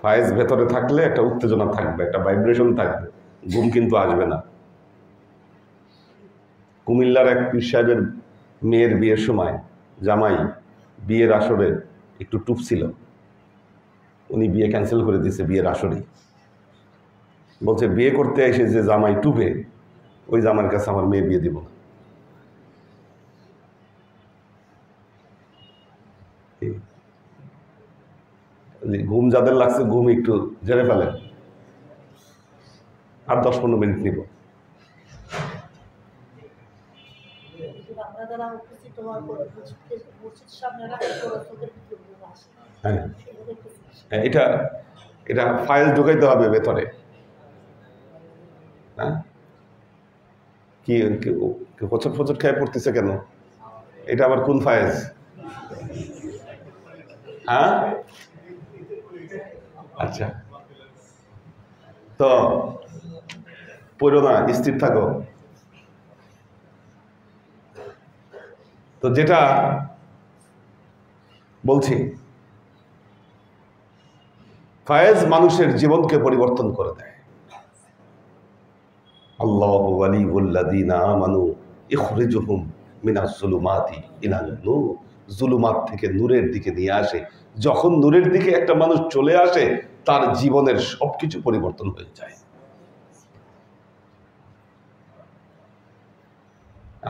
ফায়েজ ভেতরে থাকলে একটা উত্তেজনা থাকবে, একটা ভাইব্রেশন থাকবে, ঘুম কিন্তু আসবে না। কুমিল্লার এক পীর সাহেবের মেয়ের বিয়ের সময় জামাই বিয়ের আসরে একটু টুপ ছিল, উনি বিয়ে ক্যান্সেল করে দিয়েছে বিয়ের আসরে। বলছে বিয়ে করতে এসে যে জামাই টুপে, ওই জামাইয়ের কাছে আমার মেয়ে বিয়ে দিব না। ঘুম যাদের লাগছে ঘুম একটু ঝেড়ে ফেলেন, আর 10-15 মিনিট নিব। হ্যাঁ, এটা এটা ফাইল ঢুকাইতে হবে ভেতরে। হ্যাঁ, কি হোঁচট ফোচট খেয়ে পড়তেছে কেন? এটা আবার কোন ফায়েজ? হ্যাঁ, আচ্ছা, তো পড়ো না, স্থির থাকো। তো যেটা বলছি, ফায়েজ মানুষের জীবনকে পরিবর্তন করে দেয়। আল্লাহু ওয়ালিউল্লাযীনা আমানু ইখরিজুহুম মিনাজ যুলুমাতি ইলান নূর। জুলুমাত থেকে নূরের দিকে নিয়ে আসে। যখন নূরের দিকে একটা মানুষ চলে আসে, তার জীবনের সবকিছু পরিবর্তন হয়ে যায়।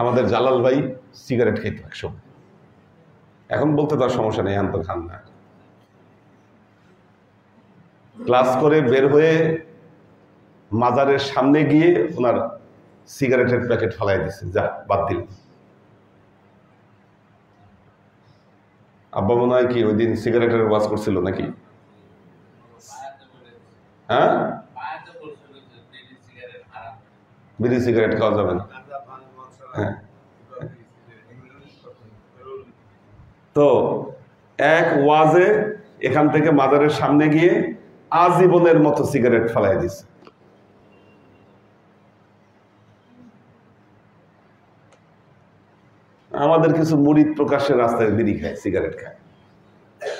আমাদের জালাল ভাই সিগারেট খেত একসময়, এখন বলতে তার সমস্যা নেই, এখন তো খান না। ক্লাস করে বের হয়ে মাজারের সামনে গিয়ে ওনার সিগারেটের প্যাকেট ফালাই দিচ্ছে, যা বাদ দিল। আব্বা মনে হয় কি ওই দিন সিগারেটের ওয়াজ করছিল নাকি? হ্যাঁ, বিড়ি সিগারেট খাওয়া যাবে না। হ্যাঁ, তো এক ওয়াজে এখান থেকে মাজারের সামনে গিয়ে আজীবনের মতো সিগারেট ফালাই দিছে। আমাদের কিছু মুরিদ প্রকাশ্যে রাস্তায় বিড়ি খায়, সিগারেট খায়,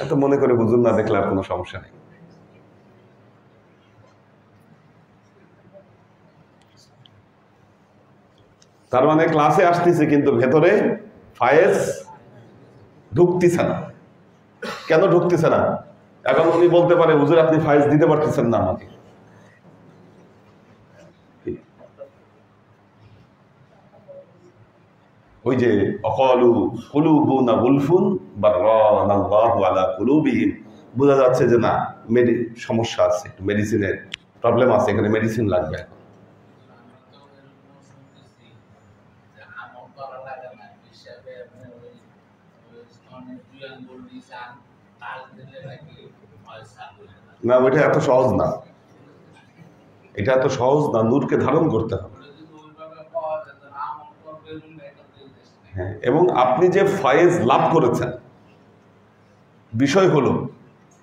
এত মনে করে হুজুর না দেখলে আর কোনো সমস্যা নেই। তার মানে ক্লাসে আসতেছে কিন্তু ভেতরে ফায়েজ ঢুকতেছে না। কেন ঢুকতেছে না? এখন উনি বলতে পারে হুজুর আপনি ফায়েজ দিতে পারতেছেন না আমাকে। ওই যে অকালু কুলুবুনা গুলফুন বারানাল্লাহু আলা কুলুবিহিম, বোঝা যাচ্ছে যে না সমস্যা আছে, মেডিসিনের প্রবলেম আছে, এখানে মেডিসিন লাগবে। না, ওইটা এত সহজ না, এটা এত সহজ না, নূরকে ধারণ করতে হবে। হ্যাঁ, এবং আপনি যে ফায়েজ লাভ করেছেন, বিষয় হলো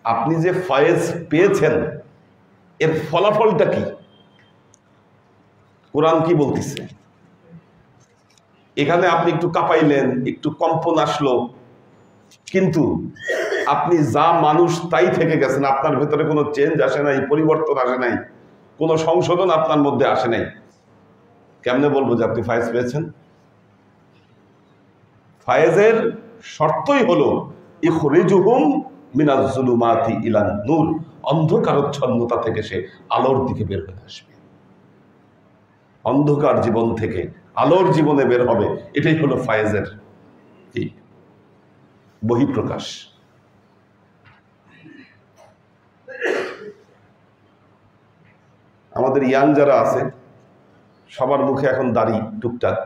আপনি যে ফায়েজ পেয়েছেন এর ফলাফলটা কি, কোরআন কি বলতেছে। এখানে আপনি একটু কাঁপাইলেন, একটু কম্পন আসলো, কিন্তু আপনি যা মানুষ তাই থেকে গেছেন, আপনার ভেতরে কোনো চেঞ্জ আসে নাই, পরিবর্তন আসে নাই, কোনো সংশোধন আপনার মধ্যে আসে নাই। কেমনে বলবো যে আপনি ফায়েজ পেয়েছেন? ফায়েজের শর্তই হলো ইখরিজুহুম মিনাজ যুলুমাতি ইলান নূর, অন্ধকারচ্ছন্নতা থেকে সে আলোর দিকে বের হয়ে আসবে, অন্ধকার জীবন থেকে আলোর জীবনে বের হবে। এটাই হলো ফায়েজের বহিঃপ্রকাশ। আমাদের ইয়াং যারা আছে সবার মুখে এখন দাড়ি টুকটাক,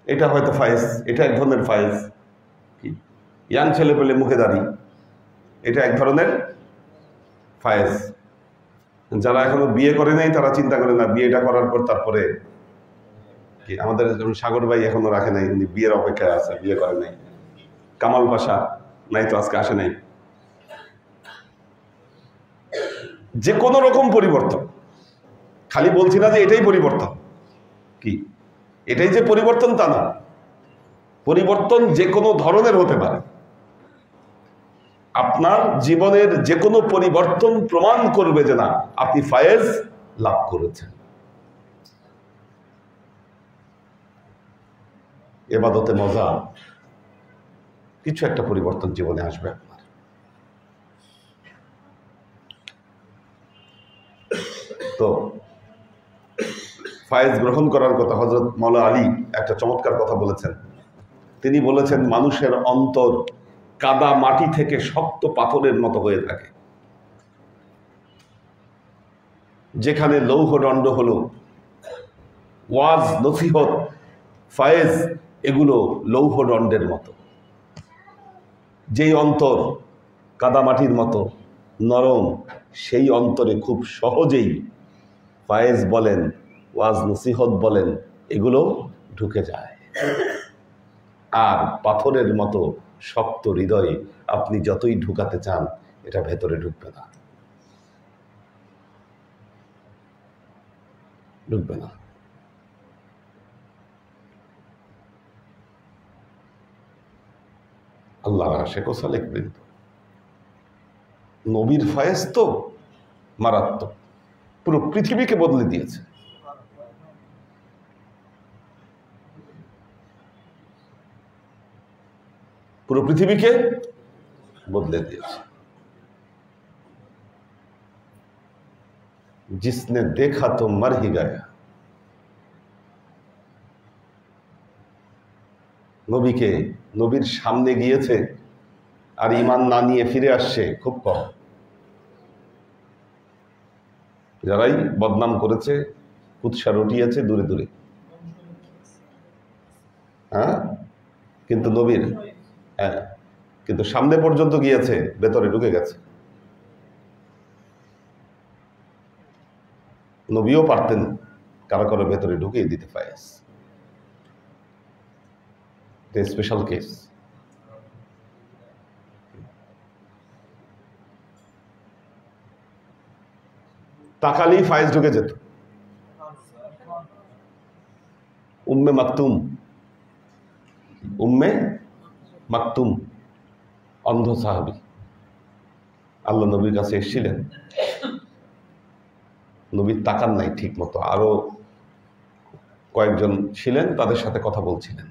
এটা হয়তো ফায়েজ, এটা এক ধরনের ফায়েজ। কি ইয়াং ছেলে পেলে মুখে দাড়ি, এটা এক ধরনের ফায়েজ। যারা এখনো বিয়ে করে নাই তারা চিন্তা করে না বিয়েটা করার পর তারপরে কি। আমাদের সাগর ভাই এখনো রাখে নাই, উনি বিয়ের অপেক্ষায় আছে, বিয়ে করে নাই। কামাল পাশা নাই তো, আজকে আসে নাই। যে কোনো রকম পরিবর্তন, খালি বলছি না যে এটাই পরিবর্তন, কি এটাই যে পরিবর্তন তা না, পরিবর্তন যে কোনো ধরনের হতে পারে। আপনার জীবনের যে কোনো পরিবর্তন প্রমাণ করবে যে না আপনি ফায়েজ লাভ করেছেন। ইবাদতে মজা, কিছু একটা পরিবর্তন জীবনে আসবে আপনার। তো ফায়েজ গ্রহণ করার কথা হযরত মাওলা আলী একটা চমৎকার কথা বলেছেন। তিনি বলেছেন মানুষের অন্তর কাদা মাটি থেকে শক্ত পাথরের মতো হয়ে থাকে। যেখানে লৌহদণ্ড হলো ওয়াজ, নসিহত, ফায়েজ, এগুলো লৌহদণ্ডের মতো। যেই অন্তর কাদামাটির মতো নরম, সেই অন্তরে খুব সহজেই ফায়েজ বলেন, ওয়াজ নসিহত বলেন, এগুলো ঢুকে যায়। আর পাথরের মতো শক্ত হৃদয়ে আপনি যতই ঢুকাতে চান এটা ভেতরে ঢুকবে না, ঢুকবে না। আল্লাহর আশিক ও সালেক বৃন্দ, নবীর ফায়েজ তো মারাত্মক, পুরো পৃথিবীকে বদলে দিয়েছে। পুরো পৃথিবীকে বদলে দিয়েছে। जिसने देखा तो मर ही गया। নবীকে, নবীর সামনে গিয়েছে আর ঈমান না নিয়ে ফিরে আসছে খুব কম। যারাই বদনাম করেছে, কুৎসা রটিয়েছে দূরে দূরে, হ্যাঁ, কিন্তু নবীর, হ্যাঁ, কিন্তু সামনে পর্যন্ত গিয়েছে, ভেতরে ঢুকে গেছে। নবীও পারতেন কারো কারো ভেতরে ঢুকিয়ে দিতে ফায়েজ। Special case. তাকালেই ফায়েজ ঢুকে যেত। উম্মে মাকতুম, উম্মে মাকতুম অন্ধ সাহাবী আল্লাহ নবীর কাছে এসেছিলেন, নবীর তাকান নাই ঠিক মতো, আরো কয়েকজন ছিলেন তাদের সাথে কথা বলছিলেন।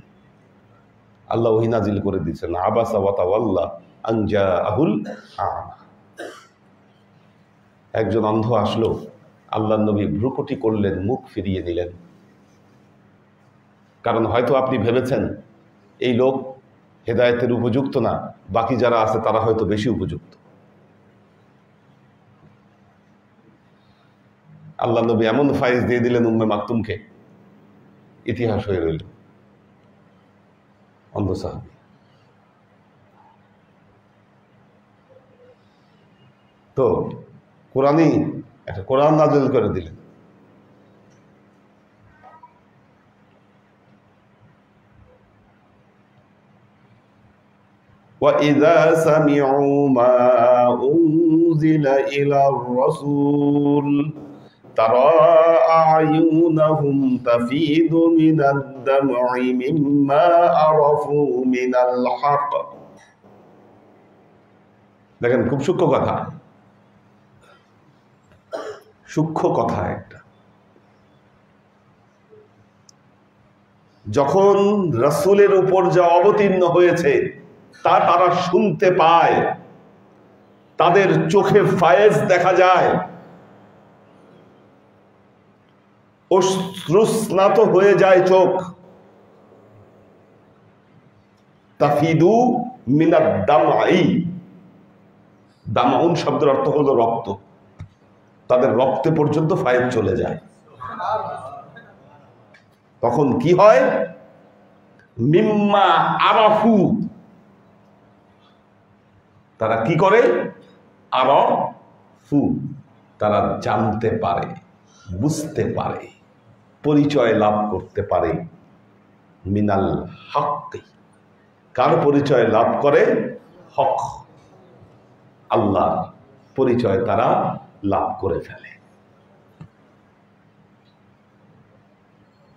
আল্লাহ ওহী নাজিল করে দিয়েছেন, আবাসা ওয়া তাওয়াল্লা আন জাআহুল আ'মা। একজন অন্ধ আসলো, আল্লাহ নবী ভ্রুকুটি করলেন, মুখ ফিরিয়ে নিলেন। কারণ হয়তো আপনি ভেবেছেন এই লোক হেদায়েতের উপযুক্ত না, বাকি যারা আছে তারা হয়তো বেশি উপযুক্ত। আল্লাহ নবী এমন ফায়েজ দিয়ে দিলেন উম্মে মাকতুমকে, ইতিহাস হয়ে রইল অন্ধ সাহাবী। তো কোরআনই একটা কোরআন নাযিল করে দিলেন। وَإِذَا سَمِعُوا مَا أُنزِلَ إِلَى الرَّسُولِ تَرَى أَعْيُنَهُمْ تَفِيضُ مِنَ الدَّمْعِ مِمَّا عَرَفُوا مِنَ الْحَقِّ। দেখেন খুব সূক্ষ্ম কথা, সূক্ষ্ম কথা একটা। যখন রাসূলের উপর যা অবতীর্ণ হয়েছে তা তারা শুনতে পায়, তাদের চোখে ফায়েজ দেখা যায়, অশ্রুস্নাত হয়ে যায় চোখ। তাফিদু মিনাদ দামঈ, দামাউন শব্দের অর্থ হলো রক্ত, তাদের রক্তে পর্যন্ত ফায়েজ চলে যায়। তখন কি হয়? মিম্মা আরাফু, তারা কি করে? আরাফু, তারা জানতে পারে, বুঝতে পারে, পরিচয় লাভ করতে পারে। মিনাল হক, কার পরিচয় লাভ করে? হক, আল্লাহ পরিচয় তারা লাভ করে ফেলে।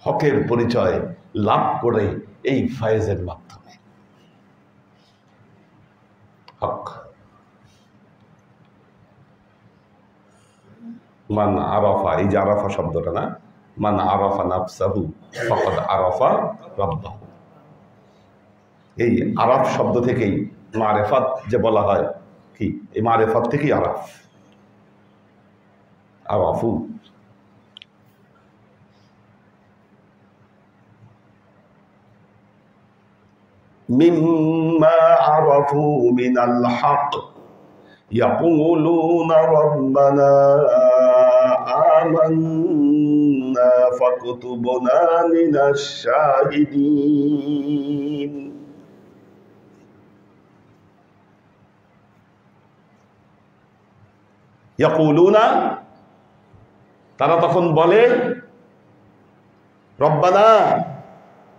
হকের পরিচয় লাভ করে এই ফায়েজের মাধ্যমে। হক মান আরাফা, এই যে আরাফা শব্দটা না, মান আরাফা নাফসাহু ফাকাদ আরাফা রাব্বাহু। এই আরাফ শব্দ থেকেই মারেফাত যে বলা হয়, কি এই মারেফাত থেকেই আরাফ, আরাফু। মিম্মা আরাফু মিনাল হক ইয়াকুলুনা রাব্বানা আমান্না ফাকতুবনা মিনাশ শাহিদিন। ইয়াকুলুনা, তারা তখন বলে, রব্বানা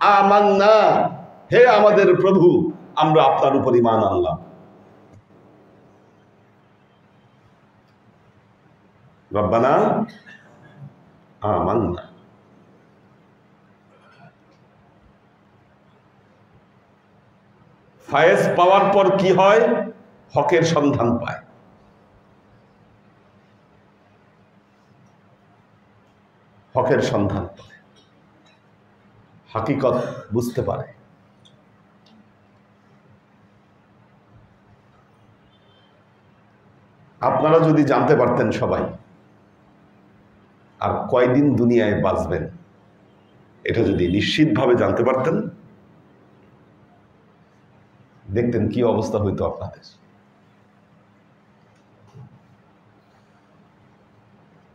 আমান্না, হে আমাদের প্রভু, আমরা আপনার উপর ঈমান আনলাম। রব্বানা আমান্না। ফায়েজ পাওয়ার পর কি হয়? হকের সন্ধান পায়। হকের সন্ধান পায়, হাকিকত বুঝতে পারে। আপনারা যদি জানতে পারতেন সবাই আর কয়দিন দুনিয়ায় বাঁচবেন, এটা যদি নিশ্চিতভাবে জানতে পারতেন, দেখতেন কি অবস্থা হইতো আপনাদের।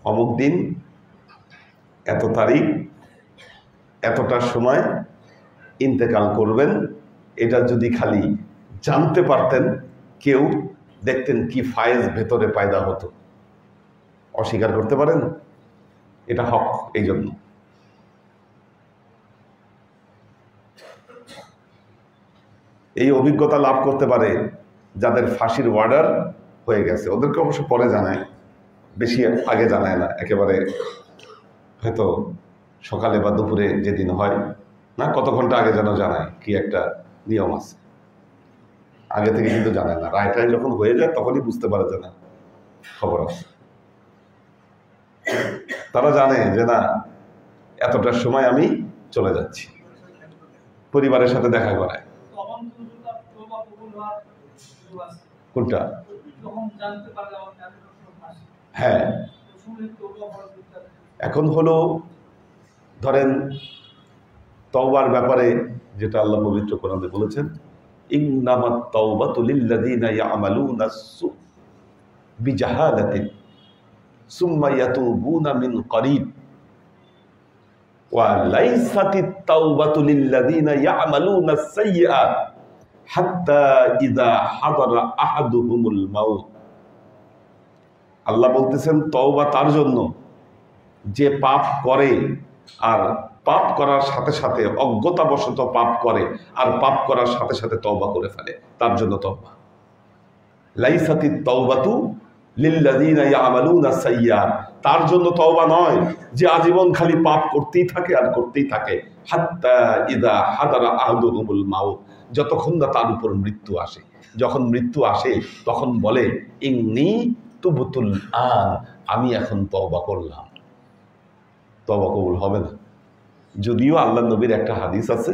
অমুক দিন, এত তারিখ, এতটার সময় ইন্তেকাল করবেন, এটা যদি খালি জানতে পারতেন কেউ, দেখতেন কি ফায়েজ ভেতরে পায়দা হতো। অস্বীকার করতে পারেন? এটা হক। এই জন্য এই অভিজ্ঞতা লাভ করতে পারে যাদের ফাঁসির অর্ডার হয়ে গেছে, ওদেরকে অবশ্য পরে জানায়, বেশি আগে জানায় না, একেবারে হয়তো সকালে বা দুপুরে যেদিন হয় না, কত ঘন্টা আগে যেন জানায়, কি একটা নিয়ম আছে, আগে থেকে কিন্তু জানায় না। রায়টায় যখন হয়ে যায় তখনই বুঝতে পারে যে না খবর আছে। তারা জানে যে না এতটার সময় আমি চলে যাচ্ছি, পরিবারের সাথে দেখা করায়। কোনটা? হ্যাঁ, এখন হলো ধরেন তওবার ব্যাপারে যেটা আল্লাহ পবিত্র কোরআনে বলেছেন, ইন্নামাত তাওবাতু লিল্লাযীনা ইয়ামালুনা সু বিজাহালাতিন সুম্মা ইয়াতুবুনা মিন করিব ওয়া লাইসাতিত তাওবাতু লিল্লাযীনা ইয়ামালুনা সাইয়্যাত হাত্তা ইযা হাদারা আহাদুহুমুল মাউত। আল্লাহ বলতেছেন তওবা তার জন্য যে পাপ করে আর পাপ করার সাথে সাথে অজ্ঞতাবশত পাপ করে আর পাপ করার সাথে সাথে তওবা করে ফেলে, তার জন্য তওবা। লাইসাতিত তাওবাতু লিল্লাযীনা ইয়ামালুনা সাইয়্যাত, তার জন্য তওবা নয় যে আজীবন খালি পাপ করতেই থাকে আর করতেই থাকে। হাত্তা ইযা হাদারা আহাদুহুমুল মাউত, যতক্ষণ না তার উপর মৃত্যু আসে। যখন মৃত্যু আসে তখন বলে ইন্নী তুবতুল আন, আমি এখন তওবা করলাম। তওবা কবুল হবে না। যদিও আল্লাহ নবীর একটা হাদিস আছে,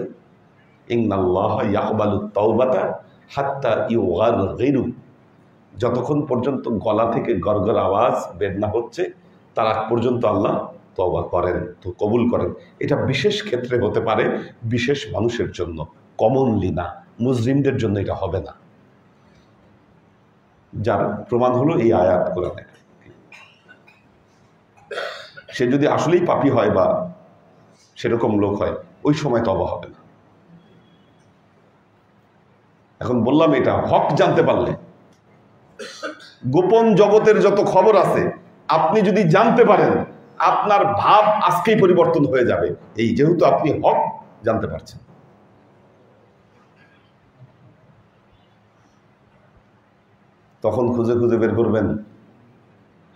ইন্নাল্লাহা ইয়াকবালুত তাওবাতা হাত্তা ইউগারগিরু, যতক্ষণ পর্যন্ত গলা থেকে গরগর আওয়াজ বের না হচ্ছে তার আগ পর্যন্ত আল্লাহ তওবা করেন, তো কবুল করেন। এটা বিশেষ ক্ষেত্রে হতে পারে, বিশেষ মানুষের জন্য, কমনলি না। মুসলিমদের জন্য এটা হবে না। যার প্রমাণ হলো এই আয়াত কোরআনে। সে যদি আসলেই পাপী হয় বা সেরকম লোক হয়, ওই সময় তওবা হবে না। এখন বললাম এটা হক জানতে পারলে, গোপন জগতের যত খবর আছে আপনি যদি জানতে পারেন, আপনার ভাব আজকেই পরিবর্তন হয়ে যাবে, এই যেহেতু আপনি হক জানতে পারছেন। তখন খুঁজে খুঁজে বের করবেন,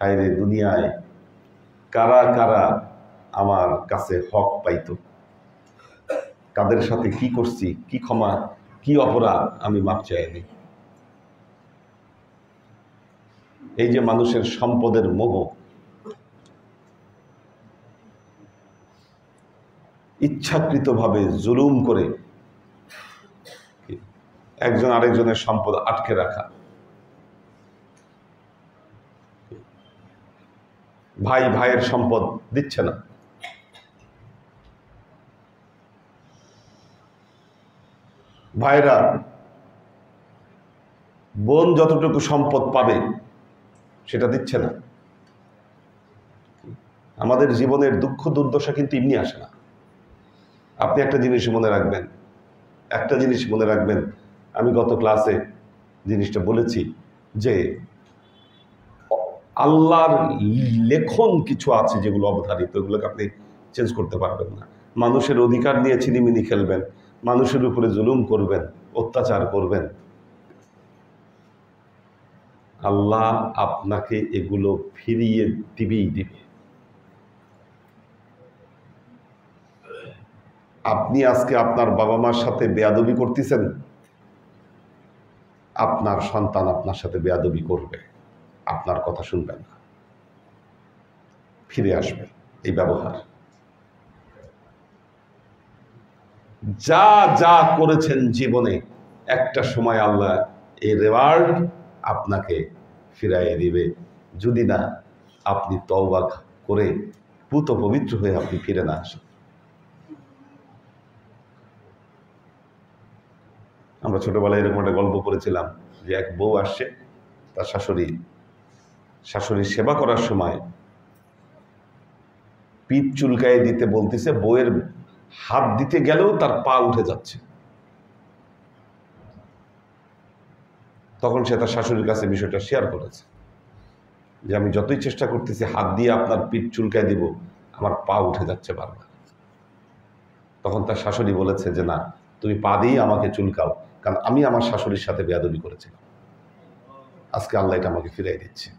হায় রে দুনিয়ায় কারা কারা আমার কাছে হক পাইতো, কাদের সাথে কি করছি, কি ক্ষমা, কি অপরাধ আমি মাপ চাইনি। এই যে মানুষের সম্পদের মোহ, ইচ্ছাকৃতভাবে জুলুম করে একজন আরেকজনের সম্পদ আটকে রাখা, ভাই ভাইয়ের সম্পদ দিচ্ছে না, ভাইরা বোন যতটুকু সম্পদ পাবে সেটা দিচ্ছে না। আমাদের জীবনের দুঃখ দুর্দশা কিন্তু এমনি আসে না। আপনি একটা জিনিস মনে রাখবেন, আমি গত ক্লাসে জিনিসটা বলেছি যে আল্লাহর লেখন কিছু আছে যেগুলো অবধারিত, এগুলোকে আপনি চেঞ্জ করতে পারবেন না। মানুষের অধিকার নিয়ে ছিনিমিনি খেলবেন, মানুষের উপরে জুলুম করবেন, অত্যাচার করবেন, আল্লাহ আপনাকে এগুলো ফিরিয়ে দিবেই দিবে। আপনি আজকে আপনার বাবা মার সাথে বেয়াদবি করতেছেন, আপনার সন্তান আপনার সাথে বেয়াদবি করবে, আপনার কথা শুনবেন না, ফিরে আসবে এই ব্যবহার। যা যা করেছেন জীবনে একটা সময় আল্লাহ এই রিওয়ার্ড আপনাকে ফিরাইয়ে দিবে, যদি না আপনি তওবা করে পুত পবিত্র হয়ে আপনি ফিরে না আসেন। আমরা ছোটবেলায় এরকম একটা গল্প করেছিলাম যে এক বউ আসছে, তার শাশুড়ির সেবা করার সময় পিঠ চুলকায় দিতে বলতেছে, বউয়ের হাত দিতে গেলেও তার পা উঠে যাচ্ছে। তখন সে তার শাশুড়ির কাছে বিষয়টা শেয়ার করেছে যে আমি যতই চেষ্টা করতেছি হাত দিয়ে আপনার পিঠ চুলকায় দিব, আমার পা উঠে যাচ্ছে বারবার। তখন তার শাশুড়ি বলেছে যে না, তুমি পা দিয়ে আমাকে চুলকাও, কারণ আমি আমার শাশুড়ির সাথে বেয়াদবি করেছিলাম, আজকে আল্লাহ এটা আমাকে ফিরাই দিচ্ছে।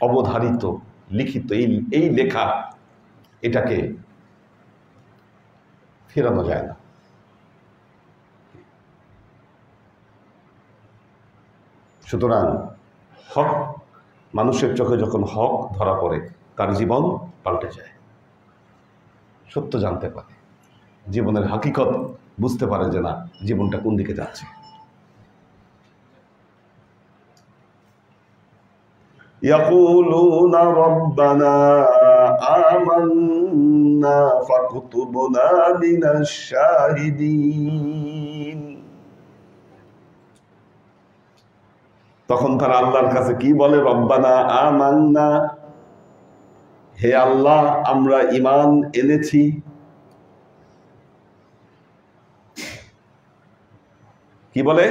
অবধারিত লিখিত এই লেখা, এটাকে ফেরানো যায় না। সুতরাং হক, মানুষের চোখে যখন হক ধরা পড়ে তার জীবন পাল্টে যায়, সত্য জানতে পারে, জীবনের হাকিকত বুঝতে পারে যে না, জীবনটা কোন দিকে যাচ্ছে। ইয়াকুলুনা রাব্বানা আমান্না ফাকতুবনা মিনাশ শাহিদিন। তখন তারা আল্লাহর কাছে কি বলে? রব্বানা আমান্না, হে আল্লাহ আমরা ঈমান এনেছি। কি বলে?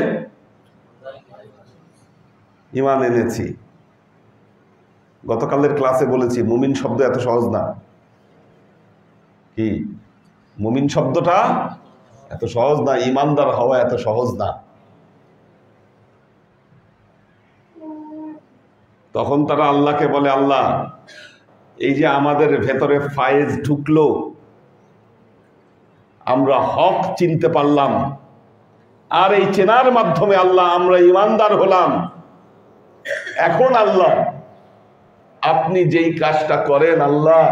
ঈমান এনেছি। গতকালের ক্লাসে বলেছি মুমিন শব্দ এত সহজ না। কি মুমিন শব্দটা এত সহজ না, ঈমানদার হওয়া এত সহজ না। তখন তারা আল্লাহকে বলে, আল্লাহ এই যে আমাদের ভেতরে ফায়েজ ঢুকলো, আমরা হক চিনতে পারলাম, আর এই চেনার মাধ্যমে আল্লাহ আমরা ঈমানদার হলাম। এখন আল্লাহ আপনি যেই কাজটা করেন, আল্লাহ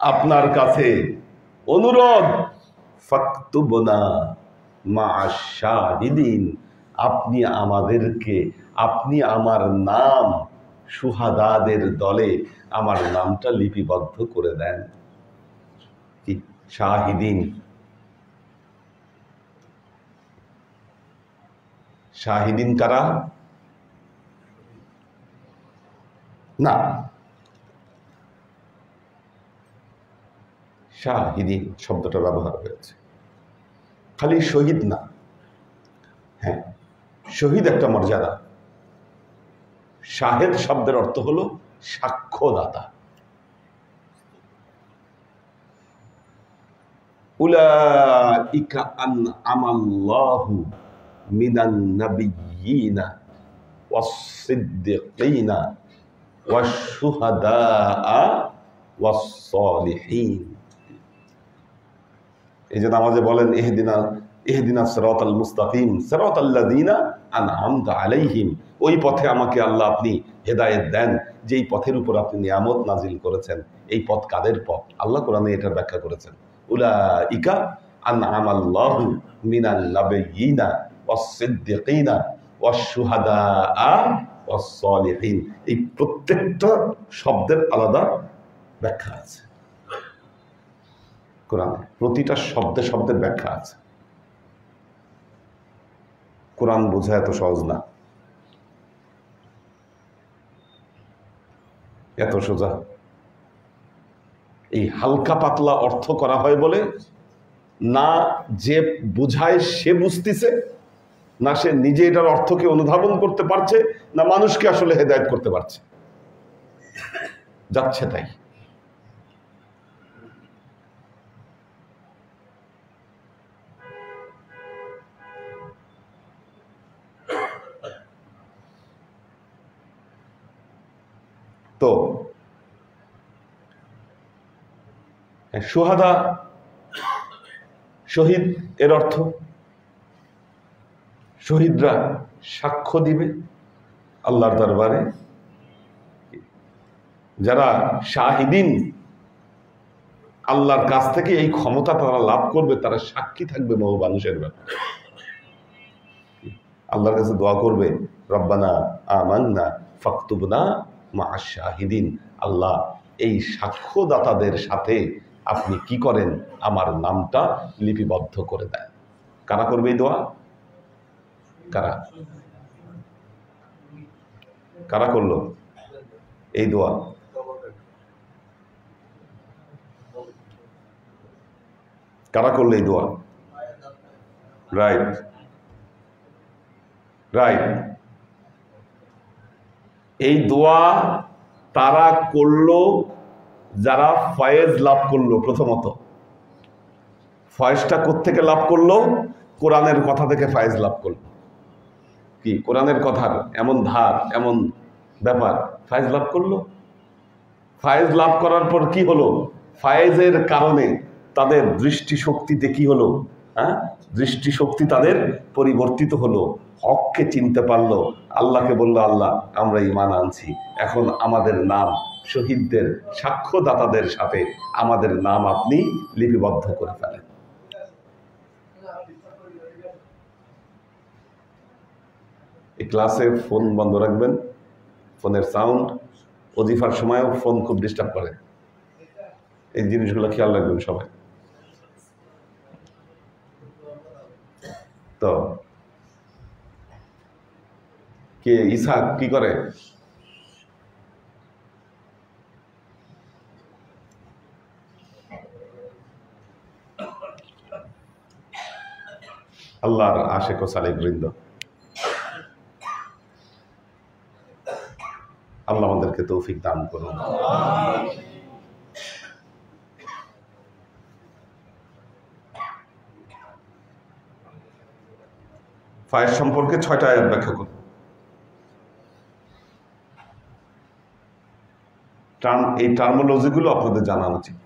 আপনার কাছে অনুরোধ, ফাকতুবনা মা'আশ শাহিদিন, আপনি আমাদেরকে, আপনি আমার নাম শুহাদাদের দলে আমার নামটা লিপিবদ্ধ করে দেন। কি শাহিদিন? শাহিদিন কারা? না, শাহিদিন শব্দটা ব্যবহার হয়েছে। খালি শহীদ না, হ্যাঁ শহীদ একটা মর্যাদা। শাহেদ শব্দের অর্থ হলো সাক্ষ্যদাতা। উলাইকা আন'আমাল্লাহু মিনান নাবিয়্যিনা ওয়াস-সিদ্দীকিনা ওয়াশ-শুহাদাআ ওয়াস-সালিহিন। এই যে নামাজে বলেন ইহদিনা সিরাতাল মুস্তাকিম সিরাতাল্লাযীনা আন'আমতা আলাইহিম, ওই পথে আমাকে আল্লাহ আপনি হেদায়েত দেন যেই পথের উপর আপনি নিয়ামত নাজিল করেছেন। এই পথ কাদের পথ? আল্লাহ কোরআনে এটার ব্যাখ্যা করেছেন, উলাইকা আন'আমাল্লাহু মিনান নাবিয়্যিনা ওয়াস-সিদ্দীকিনা ওয়াশ-শুহাদাআ ওয়াস-সালিহিন। এই প্রত্যেকটা শব্দের আলাদা ব্যাখ্যা আছে কোরআনে, প্রতিটা শব্দে শব্দের ব্যাখ্যা আছে। কোরআন বোঝা এত সহজ না, এত সোজা। এই হালকা পাতলা অর্থ করা হয় বলে না যে বুঝায় সে বুঝতেছে, না সে নিজে এটার অর্থকে অনুধাবন করতে পারছে, না মানুষকে আসলে হেদায়েত করতে পারছে, যাচ্ছে তাই। তো শুহাদা, শহীদ, এর অর্থ শহীদরা সাক্ষ্য দিবে আল্লাহর দরবারে। যারা শাহিদিন, আল্লাহর কাছ থেকে এই ক্ষমতা তারা লাভ করবে, তারা সাক্ষী থাকবে বহু মানুষের ব্যাপারে। আল্লাহর কাছে দোয়া করবে, রব্বানা আমান্না ফাকতুবনা মা'আশ শাহিদিন, আল্লাহ এই সাক্ষ্যদাতাদের সাথে আপনি কি করেন, আমার নামটা লিপিবদ্ধ করে দেন। কারা করবে এই দোয়া? কারা কারা করলো এই দোয়া? কারা করলো এই দোয়া? Right right. এই দোয়া তারা করলো যারা ফয়েজ লাভ করলো। প্রথমত ফয়েজটা কোত্থেকে লাভ করলো? কোরআনের কথা থেকে ফয়েজ লাভ করলো। কি কোরআনের কথার এমন ধার, এমন ব্যাপার। ফায়েজ লাভ করলো, ফায়েজ লাভ করার পর কি হলো? ফায়েজের কারণে তাদের দৃষ্টিশক্তিতে কি হলো? হ্যাঁ, দৃষ্টিশক্তি তাদের পরিবর্তিত হলো, হককে চিনতে পারলো, আল্লাহকে বললো আল্লাহ আমরা ঈমান আনছি, এখন আমাদের নাম শহীদদের সাক্ষ্যদাতাদের সাথে আমাদের নাম আপনি লিপিবদ্ধ করে ফেলেন। এই ক্লাসে ফোন বন্ধ রাখবেন, ফোনের সাউন্ড, ওজিফার সময়ও ফোন খুব ডিস্টার্ব করে, এই জিনিসগুলো খেয়াল রাখবেন সবাই। তো কে ইসহাক কি করে? আল্লাহর আশেক ও সালেক বৃন্দ, আল্লাহ আমাদেরকে তৌফিক দান করুন। ফায়েজ সম্পর্কে 6টা আয়াত ব্যাখ্যা করুন। এই টার্মোলজিগুলো আপনাদের জানা উচিত।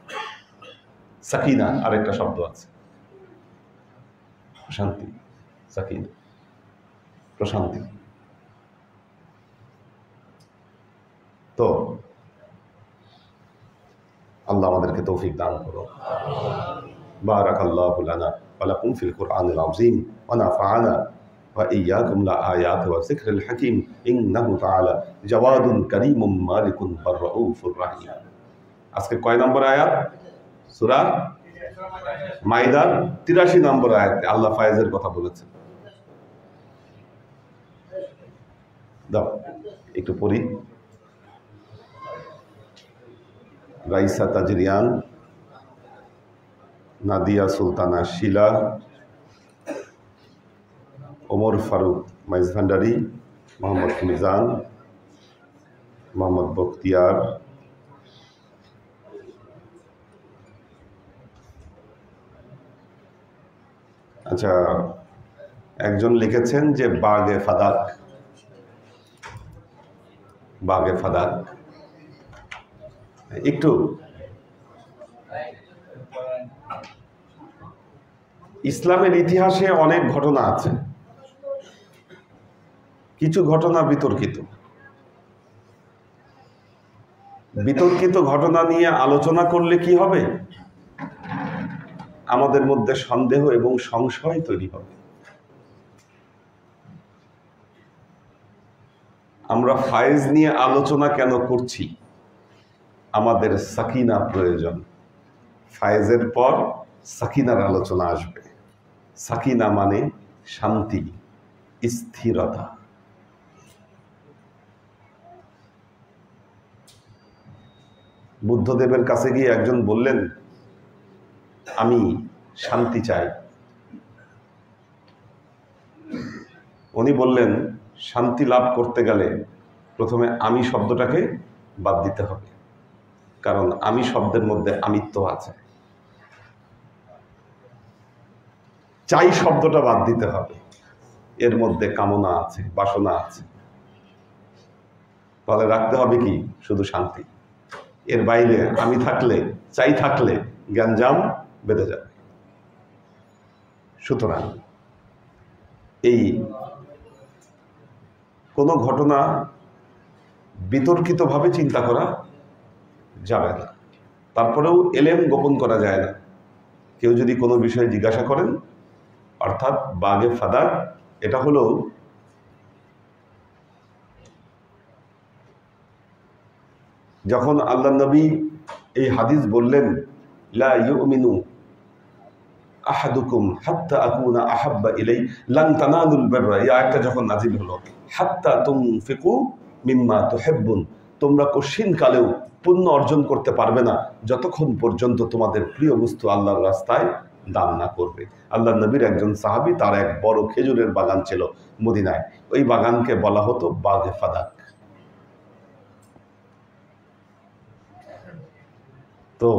সাকিনা আরেকটা শব্দ আছে, প্রশান্তি, সাকিনা প্রশান্তি। তো আল্লাহ আমাদেরকে তৌফিক দান করুন। বারাকাল্লাহু লানা ওয়া লাকুম ফিল কুরআনিল আযীম ওয়া নাফা'ানা ওয়া ইয়্যাকুম লাআয়াতি ওয়া যিকরিল হাকীম ইন্নাহু তাআলা জাওয়াদুন কারীমুম মালিকুন আর-রাউফুর রাহিম। আজকে কয় নম্বর আয়াত? সূরা মাইদার 83 নম্বর আয়াতে আল্লাহ ফায়েজের কথা বলেছেন। দাও একটু পড়ি। রাইসা তাজরিয়ান, নাদিয়া সুলতানা শিলা, ওমর ফারুক মাইজভান্ডারি, মোহাম্মদ মিজান, মোহাম্মদ বখতিয়ার, আচ্ছা একজন লিখেছেন যে বাগে ফাদাক, বাগে ফাদাক। একটু ইসলামের ইতিহাসে অনেক ঘটনা আছে, কিছু ঘটনা বিতর্কিত। বিতর্কিত ঘটনা নিয়ে আলোচনা করলে কি হবে? আমাদের মধ্যে সন্দেহ এবং সংশয় তৈরি হবে। আমরা ফায়েজ নিয়ে আলোচনা কেন করছি? আমাদের সাকিনা প্রয়োজন। ফায়েজের পর সাকিনার আলোচনা আসবে। সাকিনা মানে শান্তি, স্থিরতা। বুদ্ধদেবের কাছে গিয়ে একজন বললেন আমি শান্তি চাই। উনি বললেন শান্তি লাভ করতে গেলে প্রথমে আমি শব্দটাকে বাদ দিতে হবে, কারণ আমি শব্দের মধ্যে আমিত্ব আছে। চাই শব্দটা বাদ দিতে হবে, এর মধ্যে কামনা আছে, বাসনা আছে। তাহলে রাখতে হবে কি? শুধু শান্তি। এর বাইরে আমি থাকলে, চাই থাকলে গ্যাঞ্জাম বেঁধে যাবে। সুতরাং এই কোনো ঘটনা বিতর্কিতভাবে চিন্তা করা যাবে না। তারপরেও এলেম গোপন করা যায় না। কেউ যদি কোনো বিষয়ে জিজ্ঞাসা করেন, অর্থাৎ বাগে ফাদাক, এটা হলো যখন আল্লাহ নবী এই হাদিস বললেন লা ইউমিনু আহাদুকুম হাত্তা আকুনা আহাব্বা ইলাই লান তানালুল বিররা, এই আয়াতটা যখন নাযিল হলো, হাত্তা তুনফিকু মিম্মা তুহিব্বুন, তোমরা কঠিন কালেও পুণ্য অর্জন করতে পারবে না যতক্ষণ পর্যন্ত তোমাদের প্রিয় বস্তু আল্লাহর রাস্তায় দান না করবে। আল্লাহ নবীর একজন সাহাবী, তার এক বড় খেজুরের বাগান ছিল মদিনায়। ওই বাগানকে বলা হতো বাগে ফাদাক। তো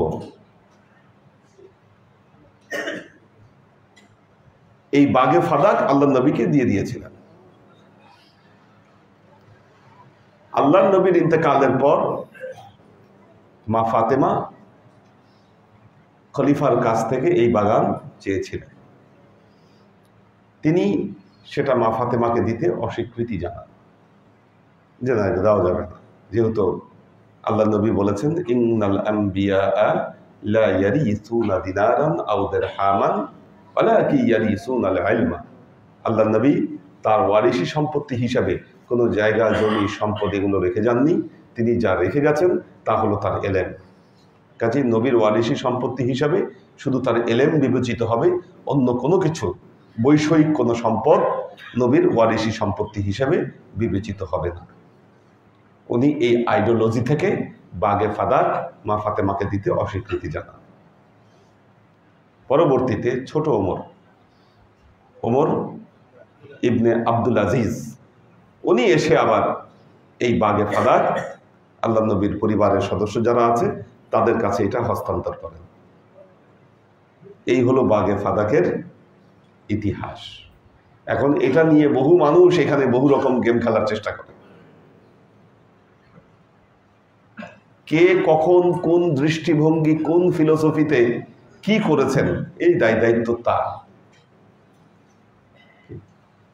এই বাগে ফাদাক আল্লাহ নবীকে দিয়ে দিয়েছিলেন। আল্লাহর নবীর ইন্তেকালের পর মা ফাতেমা খলিফার কাছ থেকে এই বাগান চেয়েছিলেন। তিনি সেটা মা ফাতেমাকে দিতে অস্বীকৃতি জানান, যে না, এটা দেওয়া যাবে না, যেহেতু আল্লাহ নবী বলেছেন ইন্নাল আম্বিয়া লা ইয়ারিসুনা দিনারান আও দিরহামান ওয়ালাকিন ইয়ারিসুনাল ইলমা। আল্লাহ নবী তার ওয়ারিসি সম্পত্তি হিসাবে কোনো জায়গা, জমি, সম্পদ এগুলো রেখে যাননি। তিনি যা রেখে গেছেন তা হলো তার এলেম। কাজে নবীর ওয়ারিসি সম্পত্তি হিসাবে শুধু তার এলেম বিবেচিত হবে, অন্য কোনো কিছু, বৈষয়িক কোনো সম্পদ নবীর ওয়ারিসি সম্পত্তি হিসাবে বিবেচিত হবে না। উনি এই আইডিওলজি থেকে বাগে ফাদাক মা ফাতেমাকে দিতে অস্বীকৃতি জানান। পরবর্তীতে ছোট ওমর ইবনে আব্দুল আজিজ, উনি এসে আবার এই বাগে ফাদাক আল্লাহ নবীর পরিবারের সদস্য যারা আছে তাদের কাছে এটা হস্তান্তর করেন। এই হলো বাগে ফাদাকের ইতিহাস। এখন এটা নিয়ে বহু মানুষ এখানে বহু রকম গেম খেলার চেষ্টা করে। কে কখন কোন দৃষ্টিভঙ্গি, কোন ফিলোসফিতে কি করেছেন, এই দায়িত্ব তার।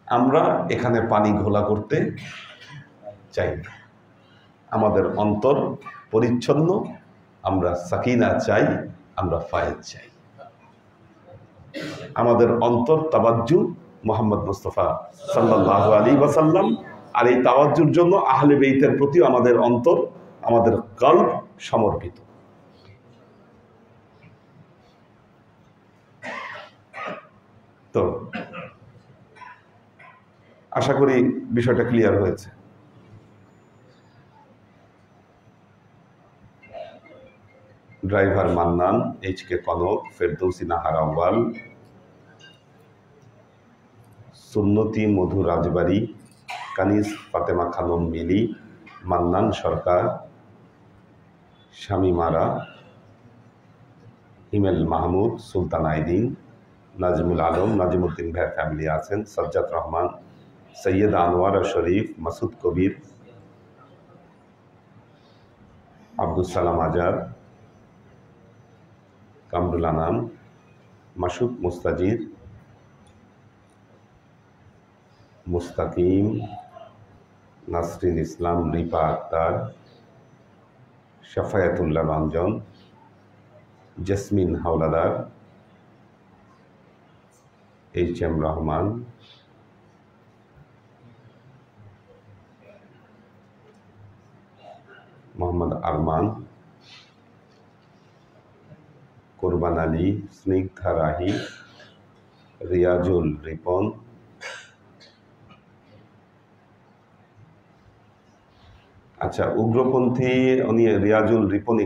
আমরা এখানে পানি ঘোলা করতে চাই না। আমাদের অন্তর পরিচ্ছন্ন, আমরা সাকিনা চাই, আমরা ফায়েজ চাই। আমাদের অন্তর তাওয়াজ্জু মুহাম্মদ মুস্তাফা সাল্লাল্লাহু আলাইহি ওয়াসাল্লাম, আর এই তাওয়াজ্জুর জন্য আহলে বেইতের প্রতি আমাদের অন্তর, আমাদের কলব সমর্পিত। তো আশা করি বিষয়টা ক্লিয়ার হয়েছে। ড্রাইভার মান্নান, HK কনক, ফেরদৌসী নাহার আউয়াল, সুন্নতি মধু রাজবাড়ি, কানিজ ফাতেমা খানম মিলি, মান্নান সরকার, শামিমারা, হিমেল মাহমুদ, সুলতান আইদিন, নাজমুল আলম, নাজিমুদ্দিন ভাইয়ের ফ্যামিলি আছেন, সাজ্জাদ রহমান, সৈয়দ আনোয়ার শরীফ, মাসুদ কবির, আব্দুল সালাম আজাদ, কামরুল আনাম, মাসুদ মুস্তাজির, মুস্তাকিম, নাসরিন ইসলাম, রিপা আক্তার, শাফায়াতুল্লাহ রঞ্জন, জেসমিন হাওলাদার, HM রহমান, মোহাম্মদ আরমান, কোরবান আলী, স্নিগ্ধা রাহি, রিয়াজুল রিপন, আচ্ছা, উগ্রপন্থী উনি রিয়াজুল রিপন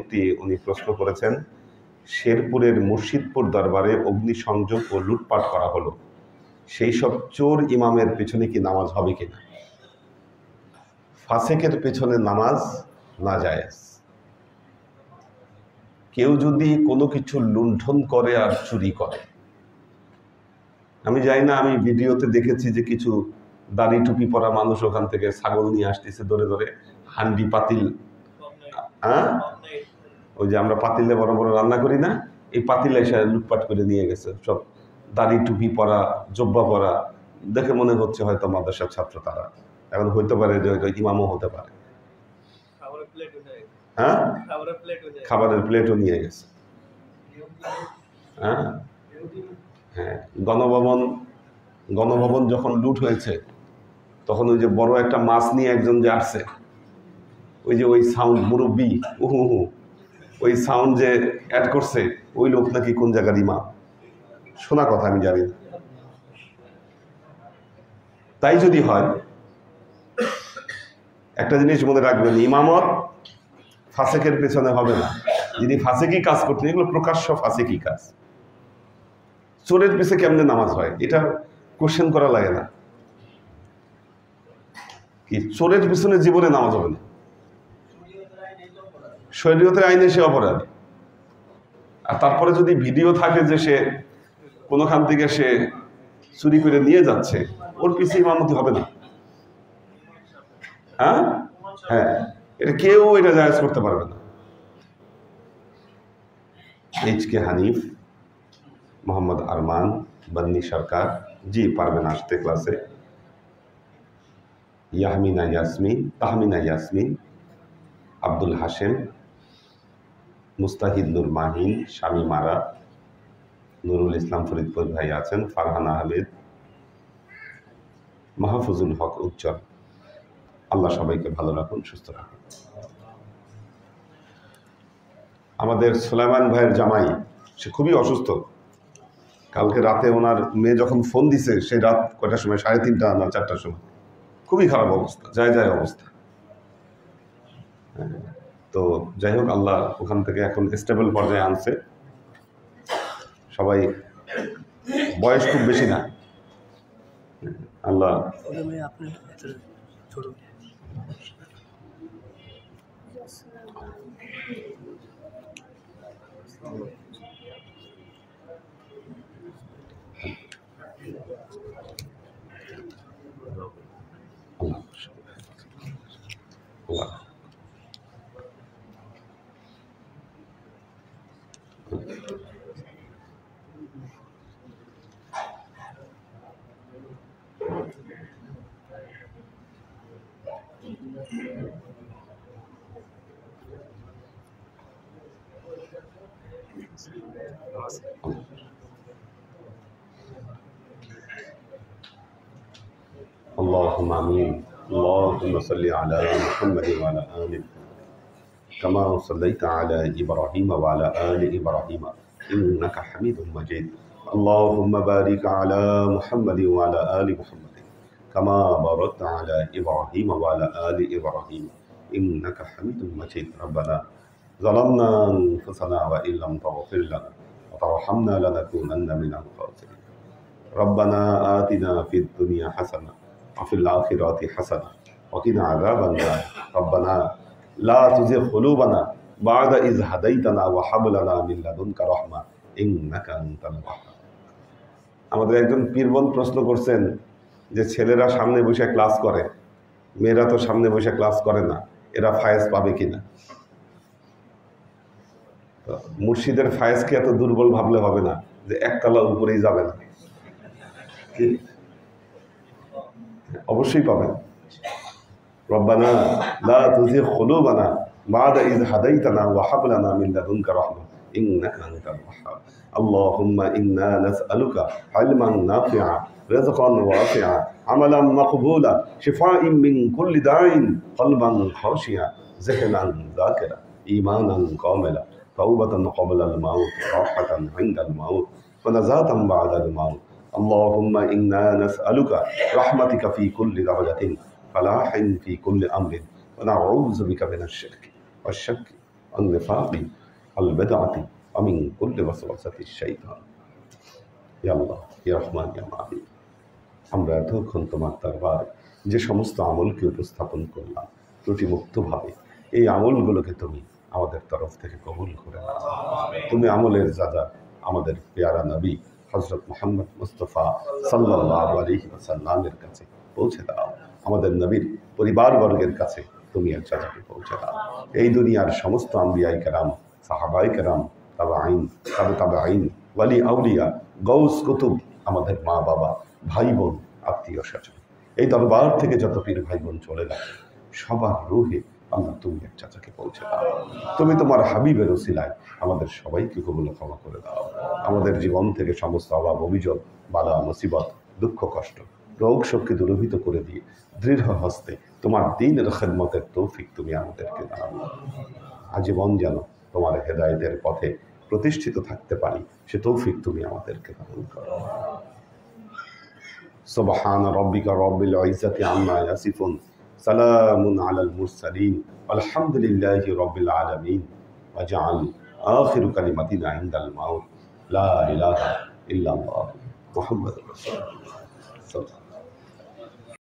উনি প্রশ্ন করেছেন, শেরপুরের মুর্শিদপুর দরবারে অগ্নিসংযোগ ও লুটপাট করা হলো, সেই সব চোর ইমামের পেছনে কি নামাজ হবে কিনা? ফাসেকের পেছনে নামাজ নাজায়েজ। কেউ যদি কোনো কিছু লুণ্ঠন করে আর চুরি করে, আমি জানি না, আমি ভিডিওতে দেখেছি যে কিছু দাড়ি টুপি পরা মানুষ ওখান থেকে ছাগল নিয়ে আসতেছে ধরে ধরে, হান্ডি পাতিল, হ্যাঁ, ওই যে আমরা পাতিলে বড় বড় রান্না করি না, এই পাতিলে এসে লুটপাট করে নিয়ে গেছে সব। দাড়ি টুপি পরা, জব্বা পরা, দেখে মনে হচ্ছে হয়তো মাদ্রাসার ছাত্র তারা। এখন হইতে পারে যে হয়তো ইমামও হতে পারে। হ্যাঁ, খাবারের প্লেটও নিয়ে গেছে। হ্যাঁ হ্যাঁ, গণভবন যখন লুট হয়েছে তখন ওই যে বড় একটা মাছ নিয়ে একজন যে আসছে, ওই সাউন্ড মুরব্বী, ওই সাউন্ড যে অ্যাড করছে, ওই লোক নাকি কোন জায়গার ইমাম, শোনা কথা, আমি জানি না। তাই যদি হয়, একটা জিনিস মনে রাখবেন, ইমামত ফাসেকের পেছনে হবে না। যিনি ফাসেকি কাজ করতেন, এগুলো প্রকাশ্য ফাসেকি কাজ। চোরের পিছে কেমনে নামাজ হয়, এটা কোশ্চেন করা লাগে না। কি চোরের পিছনে জীবনে নামাজ হবে না? শরীয়তের আইনে সে অপরাধ। আর তারপরে যদি ভিডিও থাকে যে সে কোনোখান থেকে সে চুরি করে নিয়ে যাচ্ছে, ওর পিছিয়ে ইমামতি হবে না। হ্যাঁ, হ্যাঁ, এটা কেউ এটা জায়েজ করতে পারবে না। এইচ.কে হানিফ, মোহাম্মদ আরমান, বান্নি সরকার, জি পারবেন আসতে ক্লাসে, ইয়াহমিনা ইয়াসমিন, তাহমিনা ইয়াসমিন, আব্দুল হাশেম, মুস্তাহিদ নূর মাহিন, স্বামী মারা, নুরুল ইসলাম ফরিদপুর ভাই আছেন, ফারহান আহমেদ, মাহফুজুল হক উজ্জ্বল। আল্লাহ সবাইকে ভালো রাখুন, সুস্থ রাখুন। আমাদের সুলাইমান ভাইয়ের জামাই, সে খুবই অসুস্থ। কালকে রাতে ওনার মেয়ে যখন ফোন দিছে, সেই রাত কয়টার সময়, 3:30 না 4টার সময়, খুবই খারাপ অবস্থা, যায় অবস্থা। তো যাই হোক, আল্লাহ ওখান থেকে এখন স্টেবল পর্যায়ে আনছে। সবাই বয়স খুব বেশি না, আল্লাহ اللهم آمين. اللهم صل على محمد وعلى آله كما صليت على إبراهيم وعلى آل إبراهيم إنك حميد مجيد. اللهم بارك على محمد وعلى آل محمد كما باركت على إبراهيم وعلى آل إبراهيم إنك حميد مجيد. ربنا ظلمنا أنفسنا وإن لم تغفر لنا وترحمنا لنكونن من الخاسرين. ربنا آتنا في الدنيا حسنة وفي الآخرة حسنة وقنا عذاب النار. ربنا لا تزغ قلوبنا بعد إذ هديتنا وهب لنا من لدنك رحمة إنك أنت الوهاب. আমাদের একজন পীরবন প্রশ্ন করছেন যে ছেলেরা সামনে বসে ক্লাস করে, মেয়েরা তো সামনে বসে ক্লাস করে না, এরা ফায়েজ পাবে কিনা? মুর্শিদের ফায়েজকে এত দুর্বল ভাবলে হবে না যে একতলা উপরেই যাবে না, অবশ্যই পাবেন। রব্বানা লা তুযিগ কুলুবানা বা'দা ইয হাদাইতানা ওয়া হাব লানা মিন লাদুনকা রাহমা ইন্নাকা আনতাল ওয়াহ্হাব। আল্লাহুম্মা ইন্না নাসআলুকা ইলমান নাফিআ রিজকান ওয়াসিআ আমালান মাকবুলা শিফাআন মিন কুল্লি দাইন কলবান খাশিয়া যিহনান যাকিরা ঈমানান কামিলা তাওবাতান ক্বাবলাল মাউত রাহাতান ইনদাল মাউত ওয়া নাজাতান বা'দাল মাউত। اللهم إنا نسألك رحمتك في كل درجة فلاح في كل أمر ونعوذ بك من الشرك والشك والنفاق والبدعة ومن كل وسوسة الشيطان. يا الله يا رحمن يا رحيم, আমরা এতক্ষণ তোমার দরবারে যে সমস্ত আমলকে উপস্থাপন করলাম ত্রুটিমুক্তভাবে, এই আমলগুলোকে তুমি আমাদের তরফ থেকে কবুল করে নাও। তুমি আমলের যাজা আমাদের পেয়ারা নবী হযরত মুহাম্মদ মুস্তাফা সাল্লাল্লাহু আলাইহি ওয়াসাল্লামের কাছে পৌঁছে দাও। আমাদের নবীর পরিবারবর্গের কাছে তুমি এর যাজাকে পৌঁছে দাও। এই দুনিয়ার সমস্ত আম্বিয়ায়ে কেরাম, সাহাবায়ে কেরাম, তাবেঈন, তাবেঈন, ওয়ালি আউলিয়া, গৌস কুতুব, আমাদের মা বাবা, ভাই বোন, আত্মীয় স্বজন, এই দরবার থেকে যত পীর ভাই বোন চলে গেছে সবার রূহে আল্লাহ তুমি এক চাচাকে পৌঁছে দাও। তুমি তোমার হাবিবের ওসিলায় আমাদের সবাইকে কবুল ক্ষমা করে দাও। আমাদের জীবন থেকে সমস্ত অভাব অভিযোগ, বালা মুসিবত, দুঃখ কষ্ট, রোগ শোককে দূরীভূত করে দিয়ে দৃঢ় হস্তে তোমার দ্বীনের খিদমতের তৌফিক তুমি আমাদেরকে দাও। আজীবন যেন তোমার হেদায়েতের পথে প্রতিষ্ঠিত থাকতে পারি সে তৌফিক তুমি আমাদেরকে দান করো। সুবহান রাব্বিকা রাব্বিল ইজ্জাতি আম্মা ইয়াসিফুন সালামুন আলাল মুরসালিন আলহামদুলিল্লাহি রাব্বিল আলামিন ওয়াজআল আখিরু কালিমাতিনা ইনদাল মাউত লা ইলাহা ইল্লাল্লাহ মুহাম্মাদুর রাসূলুল্লাহ।